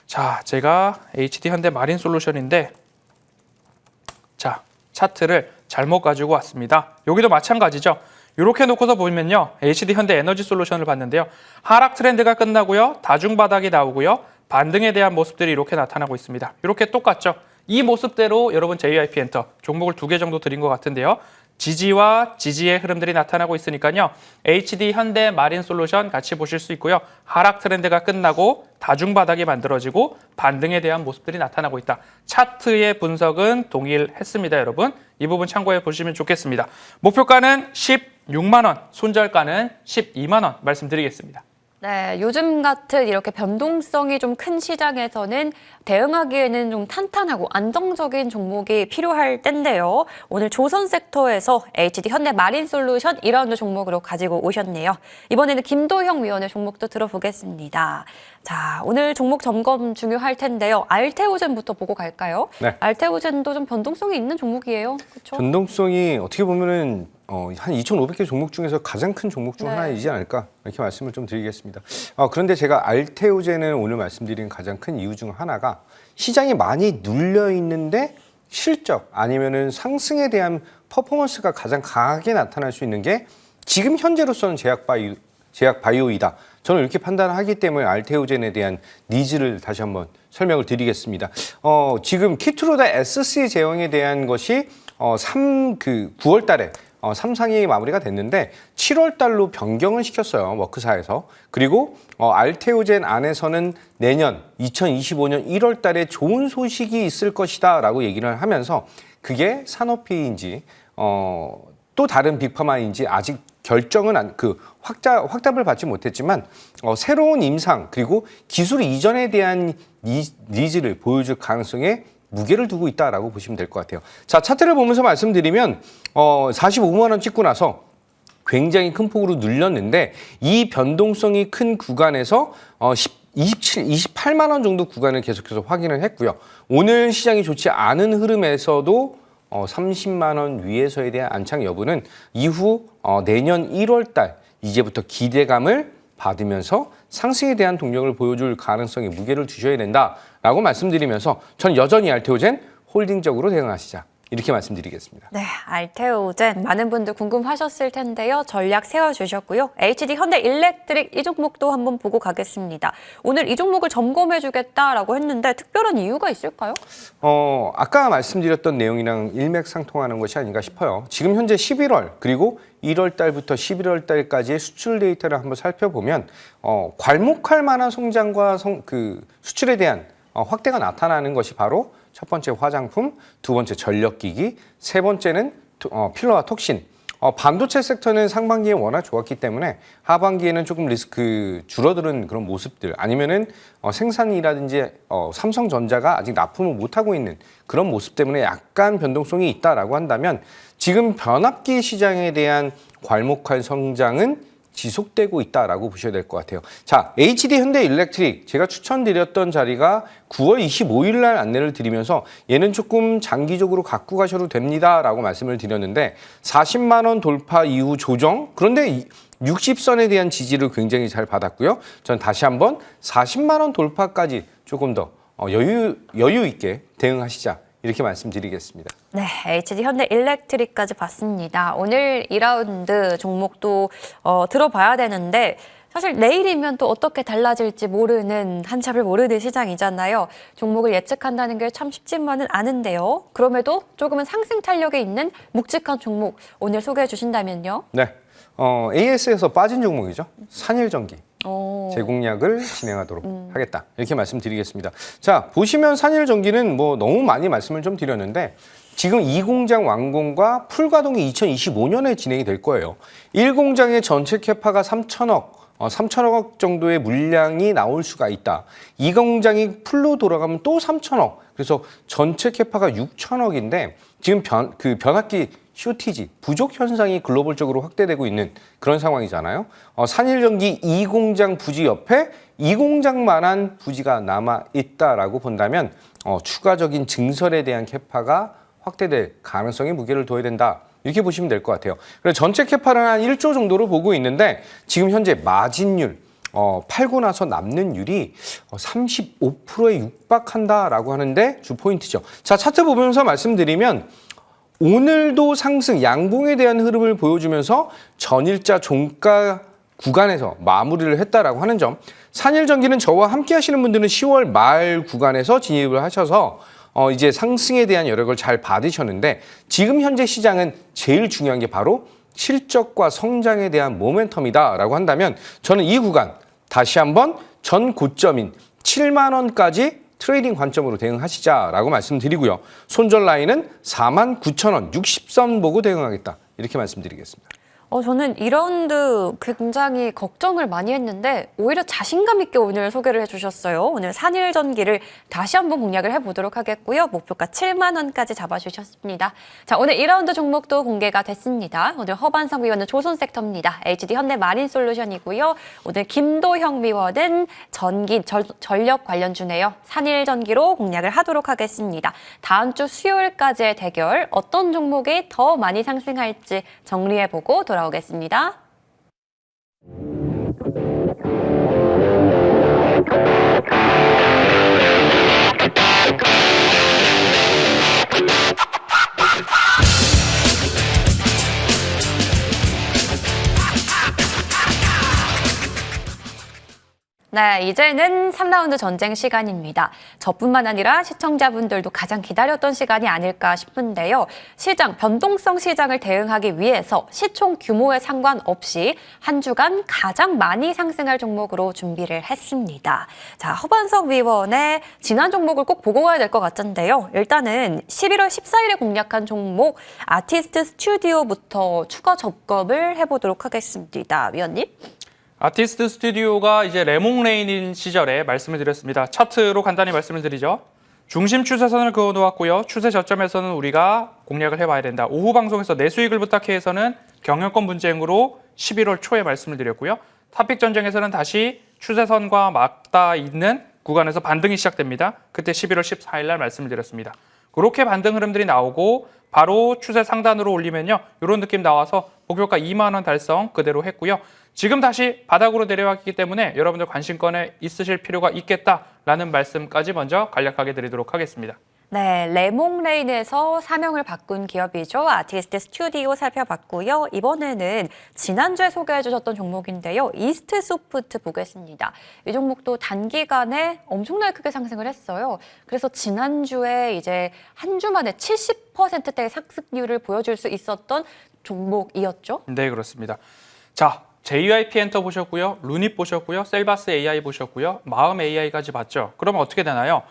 자, 제가 HD 현대 마린 솔루션인데 자, 차트를 잘못 가지고 왔습니다. 여기도 마찬가지죠. 이렇게 놓고서 보면요. HD 현대 에너지 솔루션을 봤는데요. 하락 트렌드가 끝나고요. 다중바닥이 나오고요. 반등에 대한 모습들이 이렇게 나타나고 있습니다. 이렇게 똑같죠. 이 모습대로 여러분 JYP 엔터 종목을 2개 정도 드린 것 같은데요. 지지와 지지의 흐름들이 나타나고 있으니까요. HD 현대 마린 솔루션 같이 보실 수 있고요. 하락 트렌드가 끝나고 다중바닥이 만들어지고 반등에 대한 모습들이 나타나고 있다. 차트의 분석은 동일했습니다, 여러분. 이 부분 참고해 보시면 좋겠습니다. 목표가는 16만 원, 손절가는 12만 원 말씀드리겠습니다.
네, 요즘 같은 이렇게 변동성이 좀 큰 시장에서는 대응하기에는 좀 탄탄하고 안정적인 종목이 필요할 때인데요. 오늘 조선 섹터에서 HD 현대 마린 솔루션 2라운드 종목으로 가지고 오셨네요. 이번에는 김도형 위원의 종목도 들어보겠습니다. 자, 오늘 종목 점검 중요할 텐데요. 알테오젠부터 보고 갈까요?
네.
알테오젠도 좀 변동성이 있는 종목이에요. 그렇죠?
변동성이 어떻게 보면은 한 2,500개 종목 중에서 가장 큰 종목 중
네.
하나이지 않을까 이렇게 말씀을 좀 드리겠습니다. 그런데 제가 알테오젠을 오늘 말씀드린 가장 큰 이유 중 하나가 시장이 많이 눌려 있는데 실적 아니면은 상승에 대한 퍼포먼스가 가장 강하게 나타날 수 있는 게 지금 현재로서는 제약바이오이다. 저는 이렇게 판단을 하기 때문에 알테오젠에 대한 니즈를 다시 한번 설명을 드리겠습니다. 지금 키트로다 SC 제형에 대한 것이 9월 달에 3상이 마무리가 됐는데 7월 달로 변경을 시켰어요. 워크사에서. 그리고 알테오젠 안에서는 내년 2025년 1월 달에 좋은 소식이 있을 것이다 라고 얘기를 하면서 그게 산오피인지 또 다른 빅파마인지 아직 결정은 확답을 받지 못했지만 새로운 임상 그리고 기술 이전에 대한 니즈를 보여줄 가능성에 무게를 두고 있다라고 보시면 될 것 같아요. 자, 차트를 보면서 말씀드리면 45만 원 찍고 나서 굉장히 큰 폭으로 눌렸는데 이 변동성이 큰 구간에서 28만 원 정도 구간을 계속해서 확인을 했고요. 오늘 시장이 좋지 않은 흐름에서도 30만 원 위에서에 대한 안착 여부는 이후 내년 1월 달 이제부터 기대감을 받으면서 상승에 대한 동력을 보여줄 가능성에 무게를 두셔야 된다라고 말씀드리면서 전 여전히 알테오젠 홀딩적으로 대응하시자 이렇게 말씀드리겠습니다.
네, 알테오젠 많은 분들 궁금하셨을 텐데요. 전략 세워주셨고요. HD 현대 일렉트릭 이 종목도 한번 보고 가겠습니다. 오늘 이 종목을 점검해주겠다라고 했는데 특별한 이유가 있을까요?
아까 말씀드렸던 내용이랑 일맥상통하는 것이 아닌가 싶어요. 지금 현재 11월 그리고 1월 달부터 11월 달까지의 수출 데이터를 한번 살펴보면 괄목할 만한 성장과 수출에 대한 확대가 나타나는 것이 바로 첫 번째 화장품, 두 번째 전력기기, 세 번째는 필러와 톡신. 반도체 섹터는 상반기에 워낙 좋았기 때문에 하반기에는 조금 리스크 줄어드는 그런 모습들 아니면은 생산이라든지 삼성전자가 아직 납품을 못하고 있는 그런 모습 때문에 약간 변동성이 있다라고 한다면 지금 변압기 시장에 대한 괄목할 성장은 지속되고 있다라고 보셔야 될 것 같아요. 자, HD 현대 일렉트릭 제가 추천드렸던 자리가 9월 25일 날 안내를 드리면서 얘는 조금 장기적으로 갖고 가셔도 됩니다라고 말씀을 드렸는데 40만 원 돌파 이후 조정 그런데 60선에 대한 지지를 굉장히 잘 받았고요. 전 다시 한번 40만 원 돌파까지 조금 더 여유 있게 대응하시자. 이렇게 말씀드리겠습니다.
네, HD 현대 일렉트릭까지 봤습니다. 오늘 2라운드 종목도 들어봐야 되는데 사실 내일이면 또 어떻게 달라질지 모르는 한참을 모르는 시장이잖아요. 종목을 예측한다는 게 참 쉽지만은 않은데요. 그럼에도 조금은 상승 탄력이 있는 묵직한 종목 오늘 소개해 주신다면요.
네, AS에서 빠진 종목이죠. 산일전기. 제공약을 진행하도록 하겠다. 이렇게 말씀드리겠습니다. 자, 보시면 산일전기는 뭐 너무 많이 말씀을 좀 드렸는데 지금 2공장 완공과 풀가동이 2025년에 진행이 될 거예요. 1공장의 전체 캐파가 3천억 정도의 물량이 나올 수가 있다. 2공장이 풀로 돌아가면 또 3천억. 그래서 전체 캐파가 6천억인데 지금 변압기 쇼티지, 부족 현상이 글로벌적으로 확대되고 있는 그런 상황이잖아요. 산일전기 2공장 부지 옆에 2공장만한 부지가 남아있다라고 본다면 추가적인 증설에 대한 캐파가 확대될 가능성에 무게를 둬야 된다. 이렇게 보시면 될 것 같아요. 그래서 전체 캐파는 한 1조 정도로 보고 있는데 지금 현재 마진율, 팔고 나서 남는 율이 35%에 육박한다라고 하는데 주 포인트죠. 자, 차트 보면서 말씀드리면 오늘도 상승, 양봉에 대한 흐름을 보여주면서 전일자 종가 구간에서 마무리를 했다라고 하는 점. 산일전기는 저와 함께 하시는 분들은 10월 말 구간에서 진입을 하셔서 이제 상승에 대한 여력을 잘 받으셨는데 지금 현재 시장은 제일 중요한 게 바로 실적과 성장에 대한 모멘텀이다라고 한다면 저는 이 구간 다시 한번 전 고점인 7만 원까지 트레이딩 관점으로 대응하시자라고 말씀드리고요. 손절 라인은 49,000원 60선 보고 대응하겠다. 이렇게 말씀드리겠습니다.
저는 2라운드 굉장히 걱정을 많이 했는데 오히려 자신감 있게 오늘 소개를 해주셨어요. 오늘 산일전기를 다시 한번 공략을 해보도록 하겠고요. 목표가 7만 원까지 잡아주셨습니다. 자, 오늘 2라운드 종목도 공개가 됐습니다. 오늘 허반성 위원은 조선섹터입니다. HD 현대 마린솔루션이고요. 오늘 김도형 위원은 전력 관련주네요. 산일전기로 공략을 하도록 하겠습니다. 다음 주 수요일까지의 대결 어떤 종목이 더 많이 상승할지 정리해보고 돌아오겠습니다. 네, 이제는 3라운드 전쟁 시간입니다. 저뿐만 아니라 시청자분들도 가장 기다렸던 시간이 아닐까 싶은데요. 시장, 변동성 시장을 대응하기 위해서 시총 규모에 상관없이 한 주간 가장 많이 상승할 종목으로 준비를 했습니다. 자, 허반석 위원의 지난 종목을 꼭 보고 가야 될 것 같은데요. 일단은 11월 14일에 공략한 종목 아티스트 스튜디오부터 추가 점검을 해보도록 하겠습니다. 위원님.
아티스트 스튜디오가 이제 레몽레인인 시절에 말씀을 드렸습니다. 차트로 간단히 말씀을 드리죠. 중심 추세선을 그어놓았고요. 추세 저점에서는 우리가 공략을 해봐야 된다. 오후 방송에서 내 수익을 부탁해에서는 경영권 분쟁으로 11월 초에 말씀을 드렸고요. 탑픽 전쟁에서는 다시 추세선과 맞닿아 있는 구간에서 반등이 시작됩니다. 그때 11월 14일 날 말씀을 드렸습니다. 그렇게 반등 흐름들이 나오고 바로 추세 상단으로 올리면요. 이런 느낌 나와서 목표가 2만 원 달성 그대로 했고요. 지금 다시 바닥으로 내려왔기 때문에 여러분들 관심권에 있으실 필요가 있겠다라는 말씀까지 먼저 간략하게 드리도록 하겠습니다.
네, 레몽레인에서 사명을 바꾼 기업이죠. 아티스트 스튜디오 살펴봤고요. 이번에는 지난주에 소개해 주셨던 종목인데요. 이스트 소프트 보겠습니다. 이 종목도 단기간에 엄청나게 크게 상승을 했어요. 그래서 지난주에 이제 한 주 만에 70%대의 상승률을 보여줄 수 있었던 종목이었죠.
네, 그렇습니다. 자, JYP 엔터 보셨고요. 루닛 보셨고요. 셀바스 AI 보셨고요. 마음 AI까지 봤죠. 그러면 어떻게 되나요?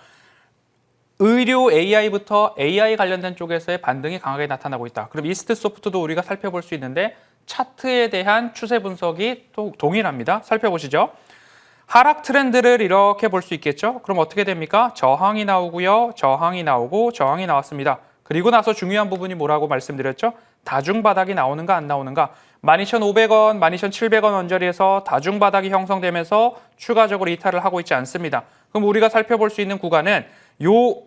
의료 AI부터 AI 관련된 쪽에서의 반등이 강하게 나타나고 있다. 그럼 이스트 소프트도 우리가 살펴볼 수 있는데 차트에 대한 추세 분석이 또 동일합니다. 살펴보시죠. 하락 트렌드를 이렇게 볼 수 있겠죠. 그럼 어떻게 됩니까? 저항이 나오고요. 저항이 나오고 저항이 나왔습니다. 그리고 나서 중요한 부분이 뭐라고 말씀드렸죠? 다중바닥이 나오는가 안 나오는가. 12,500원, 12,700원 언저리에서 다중바닥이 형성되면서 추가적으로 이탈을 하고 있지 않습니다. 그럼 우리가 살펴볼 수 있는 구간은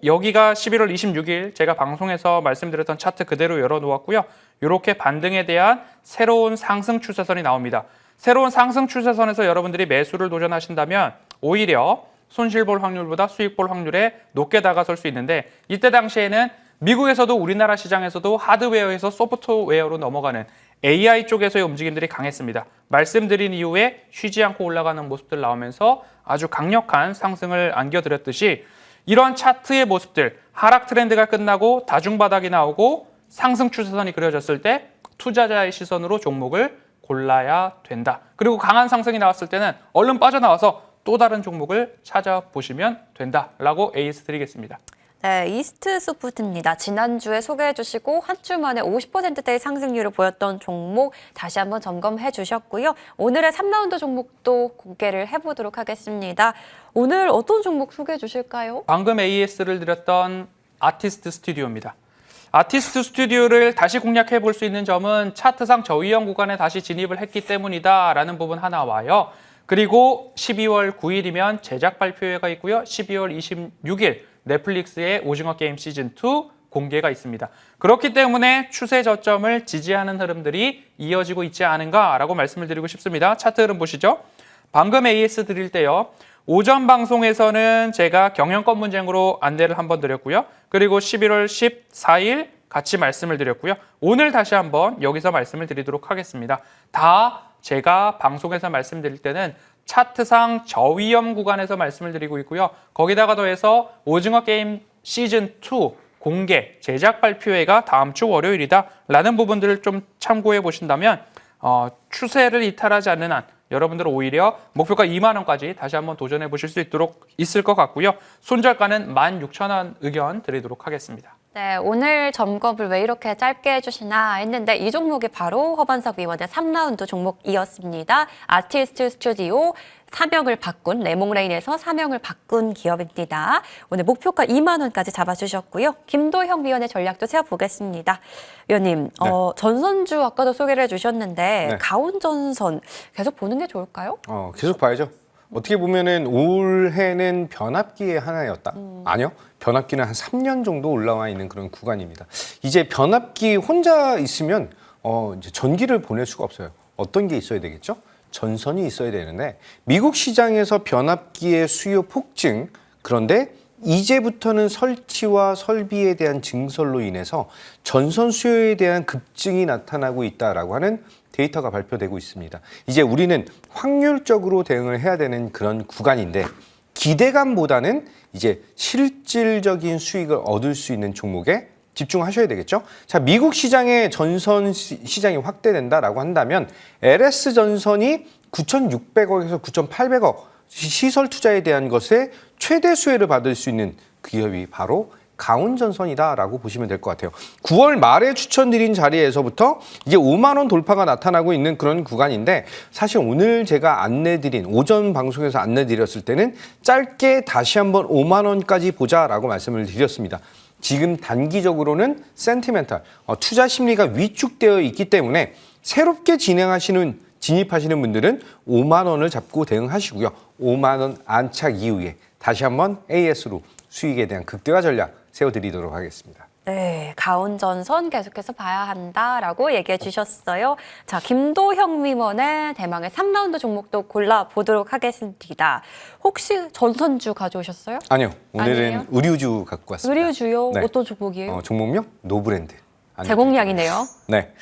여기가 11월 26일 제가 방송에서 말씀드렸던 차트 그대로 열어놓았고요. 이렇게 반등에 대한 새로운 상승 추세선이 나옵니다. 새로운 상승 추세선에서 여러분들이 매수를 도전하신다면 오히려 손실 볼 확률보다 수익 볼 확률에 높게 다가설 수 있는데 이때 당시에는 미국에서도 우리나라 시장에서도 하드웨어에서 소프트웨어로 넘어가는 AI 쪽에서의 움직임들이 강했습니다. 말씀드린 이후에 쉬지 않고 올라가는 모습들 나오면서 아주 강력한 상승을 안겨드렸듯이 이러한 차트의 모습들, 하락 트렌드가 끝나고 다중바닥이 나오고 상승 추세선이 그려졌을 때 투자자의 시선으로 종목을 골라야 된다. 그리고 강한 상승이 나왔을 때는 얼른 빠져나와서 또 다른 종목을 찾아보시면 된다라고 에이스 드리겠습니다.
네, 이스트 소프트입니다. 지난주에 소개해 주시고 한 주 만에 50%대의 상승률을 보였던 종목 다시 한번 점검해 주셨고요. 오늘의 3라운드 종목도 공개를 해보도록 하겠습니다. 오늘 어떤 종목 소개해 주실까요?
방금 AS를 드렸던 아티스트 스튜디오입니다. 아티스트 스튜디오를 다시 공략해 볼 수 있는 점은 차트상 저위험 구간에 다시 진입을 했기 때문이다라는 부분 하나 와요. 그리고 12월 9일이면 제작 발표회가 있고요. 12월 26일 넷플릭스의 오징어 게임 시즌2 공개가 있습니다. 그렇기 때문에 추세 저점을 지지하는 흐름들이 이어지고 있지 않은가라고 말씀을 드리고 싶습니다. 차트 흐름 보시죠. 방금 AS 드릴 때요. 오전 방송에서는 제가 경영권 분쟁으로 안내를 한번 드렸고요. 그리고 11월 14일 같이 말씀을 드렸고요. 오늘 다시 한번 여기서 말씀을 드리도록 하겠습니다. 다 제가 방송에서 말씀드릴 때는 차트상 저위험 구간에서 말씀을 드리고 있고요. 거기다가 더해서 오징어 게임 시즌2 공개 제작 발표회가 다음 주 월요일이다 라는 부분들을 좀 참고해 보신다면 추세를 이탈하지 않는 한 여러분들은 오히려 목표가 2만 원까지 다시 한번 도전해 보실 수 있을 것 같고요. 손절가는 16,000원 의견 드리도록 하겠습니다.
네, 오늘 점검을 왜 이렇게 짧게 해주시나 했는데 이 종목이 바로 허반석 위원의 3라운드 종목이었습니다. 아티스트 스튜디오 사명을 바꾼 레몽레인에서 사명을 바꾼 기업입니다. 오늘 목표가 2만 원까지 잡아주셨고요. 김도형 위원의 전략도 세워보겠습니다. 위원님,
네.
전선주 아까도 소개를 해주셨는데
네.
가온전선 계속 보는 게 좋을까요?
계속 봐야죠. 어떻게 보면은 올해는 변압기의 하나였다. 아니요. 변압기는 한 3년 정도 올라와 있는 그런 구간입니다. 이제 변압기 혼자 있으면 이제 전기를 보낼 수가 없어요. 어떤 게 있어야 되겠죠? 전선이 있어야 되는데 미국 시장에서 변압기의 수요 폭증, 그런데 이제부터는 설치와 설비에 대한 증설로 인해서 전선 수요에 대한 급증이 나타나고 있다라고 하는 데이터가 발표되고 있습니다. 이제 우리는 확률적으로 대응을 해야 되는 그런 구간인데 기대감보다는 이제 실질적인 수익을 얻을 수 있는 종목에 집중하셔야 되겠죠. 자, 미국 시장의 전선 시장이 확대된다라고 한다면 LS 전선이 9,600억에서 9,800억 시설 투자에 대한 것에 최대 수혜를 받을 수 있는 기업이 바로 가온전선이다라고 보시면 될 것 같아요. 9월 말에 추천드린 자리에서부터 이제 5만 원 돌파가 나타나고 있는 그런 구간인데 사실 오늘 제가 안내드린 오전 방송에서 안내드렸을 때는 짧게 다시 한번 5만 원까지 보자라고 말씀을 드렸습니다. 지금 단기적으로는 센티멘탈, 투자 심리가 위축되어 있기 때문에 새롭게 진입하시는 분들은 5만 원을 잡고 대응하시고요. 5만 원 안착 이후에 다시 한번 AS로 수익에 대한 극대화 전략 세워드리도록 하겠습니다.
네, 가운전선 계속해서 봐야 한다라고 얘기해 주셨어요. 자, 김도형 위원의 대망의 3라운드 종목도 골라보도록 하겠습니다. 혹시 전선주 가져오셨어요?
아니요. 오늘은
아니에요?
의류주 갖고 왔습니다.
의류주요?
네.
어떤 종목이에요?
종목명 노브랜드.
제공량이네요.
네.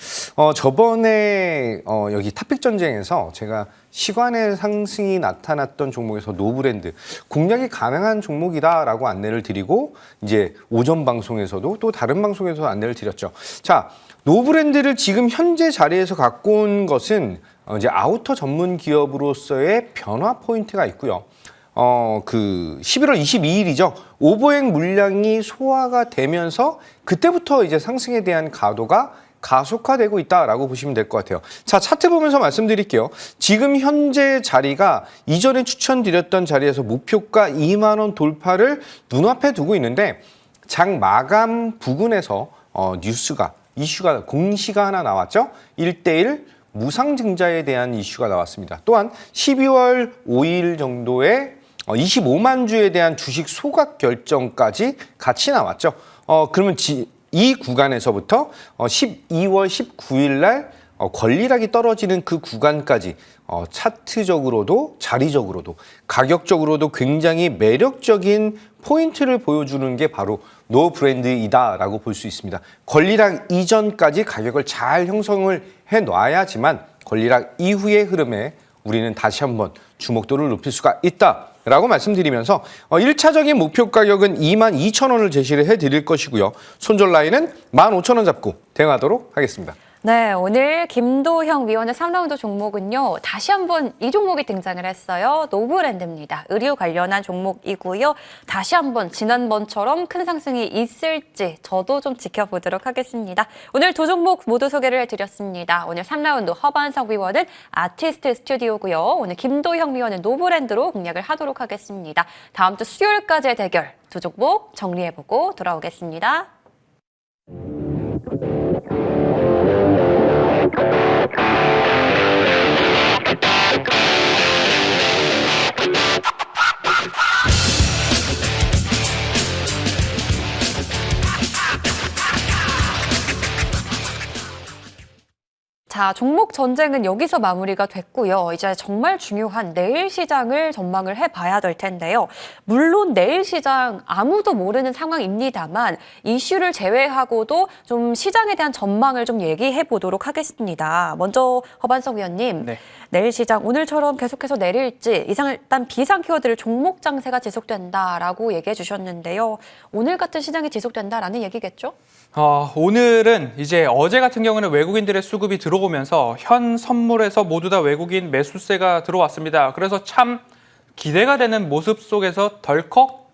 저번에 여기 탑픽 전쟁에서 제가 시간의 상승이 나타났던 종목에서 노브랜드 공략이 가능한 종목이다라고 안내를 드리고 이제 오전 방송에서도 또 다른 방송에서 안내를 드렸죠. 자, 노브랜드를 지금 현재 자리에서 갖고 온 것은 이제 아우터 전문 기업으로서의 변화 포인트가 있고요. 11월 22일이죠. 오버행 물량이 소화가 되면서 그때부터 이제 상승에 대한 가도가 가속화되고 있다라고 보시면 될 것 같아요. 자, 차트 보면서 말씀드릴게요. 지금 현재 자리가 이전에 추천드렸던 자리에서 목표가 2만 원 돌파를 눈앞에 두고 있는데 장 마감 부근에서 이슈가 공시가 하나 나왔죠. 1대1 무상증자에 대한 이슈가 나왔습니다. 또한 12월 5일 정도에 25만 주에 대한 주식 소각 결정까지 같이 나왔죠. 그러면 이 구간에서부터 12월 19일 날 권리락이 떨어지는 그 구간까지 차트적으로도 자리적으로도 가격적으로도 굉장히 매력적인 포인트를 보여주는 게 바로 노브랜드이다라고 볼 수 있습니다. 권리락 이전까지 가격을 잘 형성을 해놔야지만 권리락 이후의 흐름에 우리는 다시 한번 주목도를 높일 수가 있다라고 말씀드리면서 1차적인 목표 가격은 22,000원을 제시를 해드릴 것이고요. 손절 라인은 15,000원 잡고 대응하도록 하겠습니다.
네, 오늘 김도형 위원의 3라운드 종목은요. 다시 한번 이 종목이 등장을 했어요. 노브랜드입니다. 의류 관련한 종목이고요. 다시 한번 지난번처럼 큰 상승이 있을지 저도 좀 지켜보도록 하겠습니다. 오늘 두 종목 모두 소개를 해드렸습니다. 오늘 3라운드 허반석 위원은 아티스트 스튜디오고요. 오늘 김도형 위원은 노브랜드로 공략을 하도록 하겠습니다. 다음 주 수요일까지의 대결 두 종목 정리해보고 돌아오겠습니다. 자, 종목 전쟁은 여기서 마무리가 됐고요. 이제 정말 중요한 내일 시장을 전망을 해봐야 될 텐데요. 물론 내일 시장 아무도 모르는 상황입니다만 이슈를 제외하고도 좀 시장에 대한 전망을 좀 얘기해 보도록 하겠습니다. 먼저 허반석 위원님,
네.
내일 시장 오늘처럼 계속해서 내릴지 일단 비상 키워드를 종목 장세가 지속된다라고 얘기해 주셨는데요. 오늘 같은 시장이 지속된다라는 얘기겠죠?
오늘은 이제 어제 같은 경우는 외국인들의 수급이 들어오면서 현 선물에서 모두 다 외국인 매수세가 들어왔습니다. 그래서 참 기대가 되는 모습 속에서 덜컥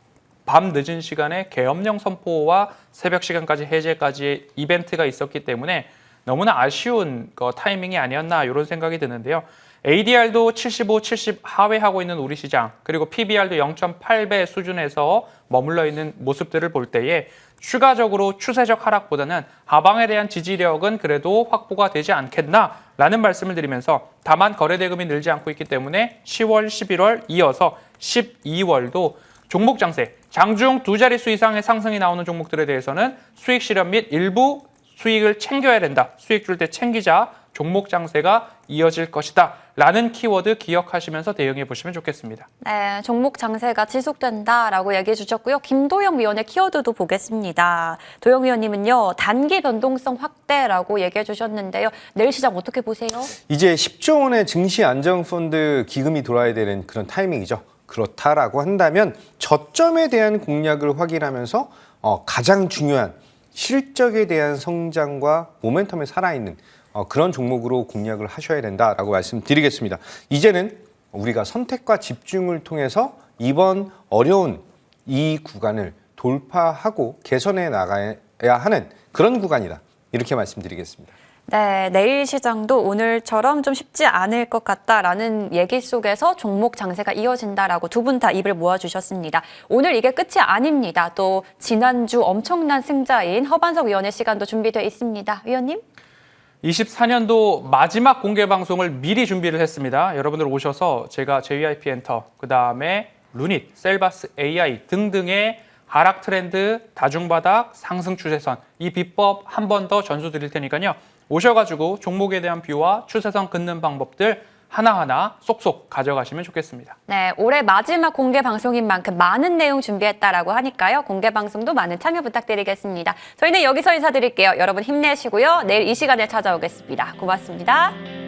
밤 늦은 시간에 계엄령 선포와 새벽 시간까지 해제까지 이벤트가 있었기 때문에 너무나 아쉬운 타이밍이 아니었나 이런 생각이 드는데요. ADR도 75, 70 하회하고 있는 우리 시장, 그리고 PBR도 0.8배 수준에서 머물러 있는 모습들을 볼 때에 추가적으로 추세적 하락보다는 하방에 대한 지지력은 그래도 확보가 되지 않겠나라는 말씀을 드리면서 다만 거래대금이 늘지 않고 있기 때문에 10월, 11월 이어서 12월도 종목 장세, 장중 두 자릿수 이상의 상승이 나오는 종목들에 대해서는 수익 실현 및 일부 수익을 챙겨야 된다. 수익 줄 때 챙기자. 종목 장세가 이어질 것이다. 라는 키워드 기억하시면서 대응해 보시면 좋겠습니다.
네, 종목 장세가 지속된다라고 얘기해 주셨고요. 김도영 위원의 키워드도 보겠습니다. 도영 위원님은요, 단기 변동성 확대라고 얘기해 주셨는데요. 내일 시장 어떻게 보세요?
이제 10조 원의 증시 안정펀드 기금이 돌아야 되는 그런 타이밍이죠. 그렇다라고 한다면 저점에 대한 공략을 확인하면서 가장 중요한 실적에 대한 성장과 모멘텀에 살아있는 그런 종목으로 공략을 하셔야 된다라고 말씀드리겠습니다. 이제는 우리가 선택과 집중을 통해서 이번 어려운 이 구간을 돌파하고 개선해 나가야 하는 그런 구간이다. 이렇게 말씀드리겠습니다.
네, 내일 시장도 오늘처럼 좀 쉽지 않을 것 같다라는 얘기 속에서 종목 장세가 이어진다라고 두 분 다 입을 모아주셨습니다. 오늘 이게 끝이 아닙니다. 또 지난주 엄청난 승자인 허반석 위원의 시간도 준비되어 있습니다. 위원님?
24년도 마지막 공개 방송을 미리 준비를 했습니다. 여러분들 오셔서 제가 JYP 엔터, 그 다음에 루닛, 셀바스 AI 등등의 하락 트렌드, 다중바닥, 상승 추세선 이 비법 한 번 더 전수 드릴 테니까요. 오셔가지고 종목에 대한 뷰와 추세선 긋는 방법들 하나하나 쏙쏙 가져가시면 좋겠습니다.
네, 올해 마지막 공개 방송인 만큼 많은 내용 준비했다라고 하니까요. 공개 방송도 많은 참여 부탁드리겠습니다. 저희는 여기서 인사드릴게요. 여러분 힘내시고요. 내일 이 시간에 찾아오겠습니다. 고맙습니다.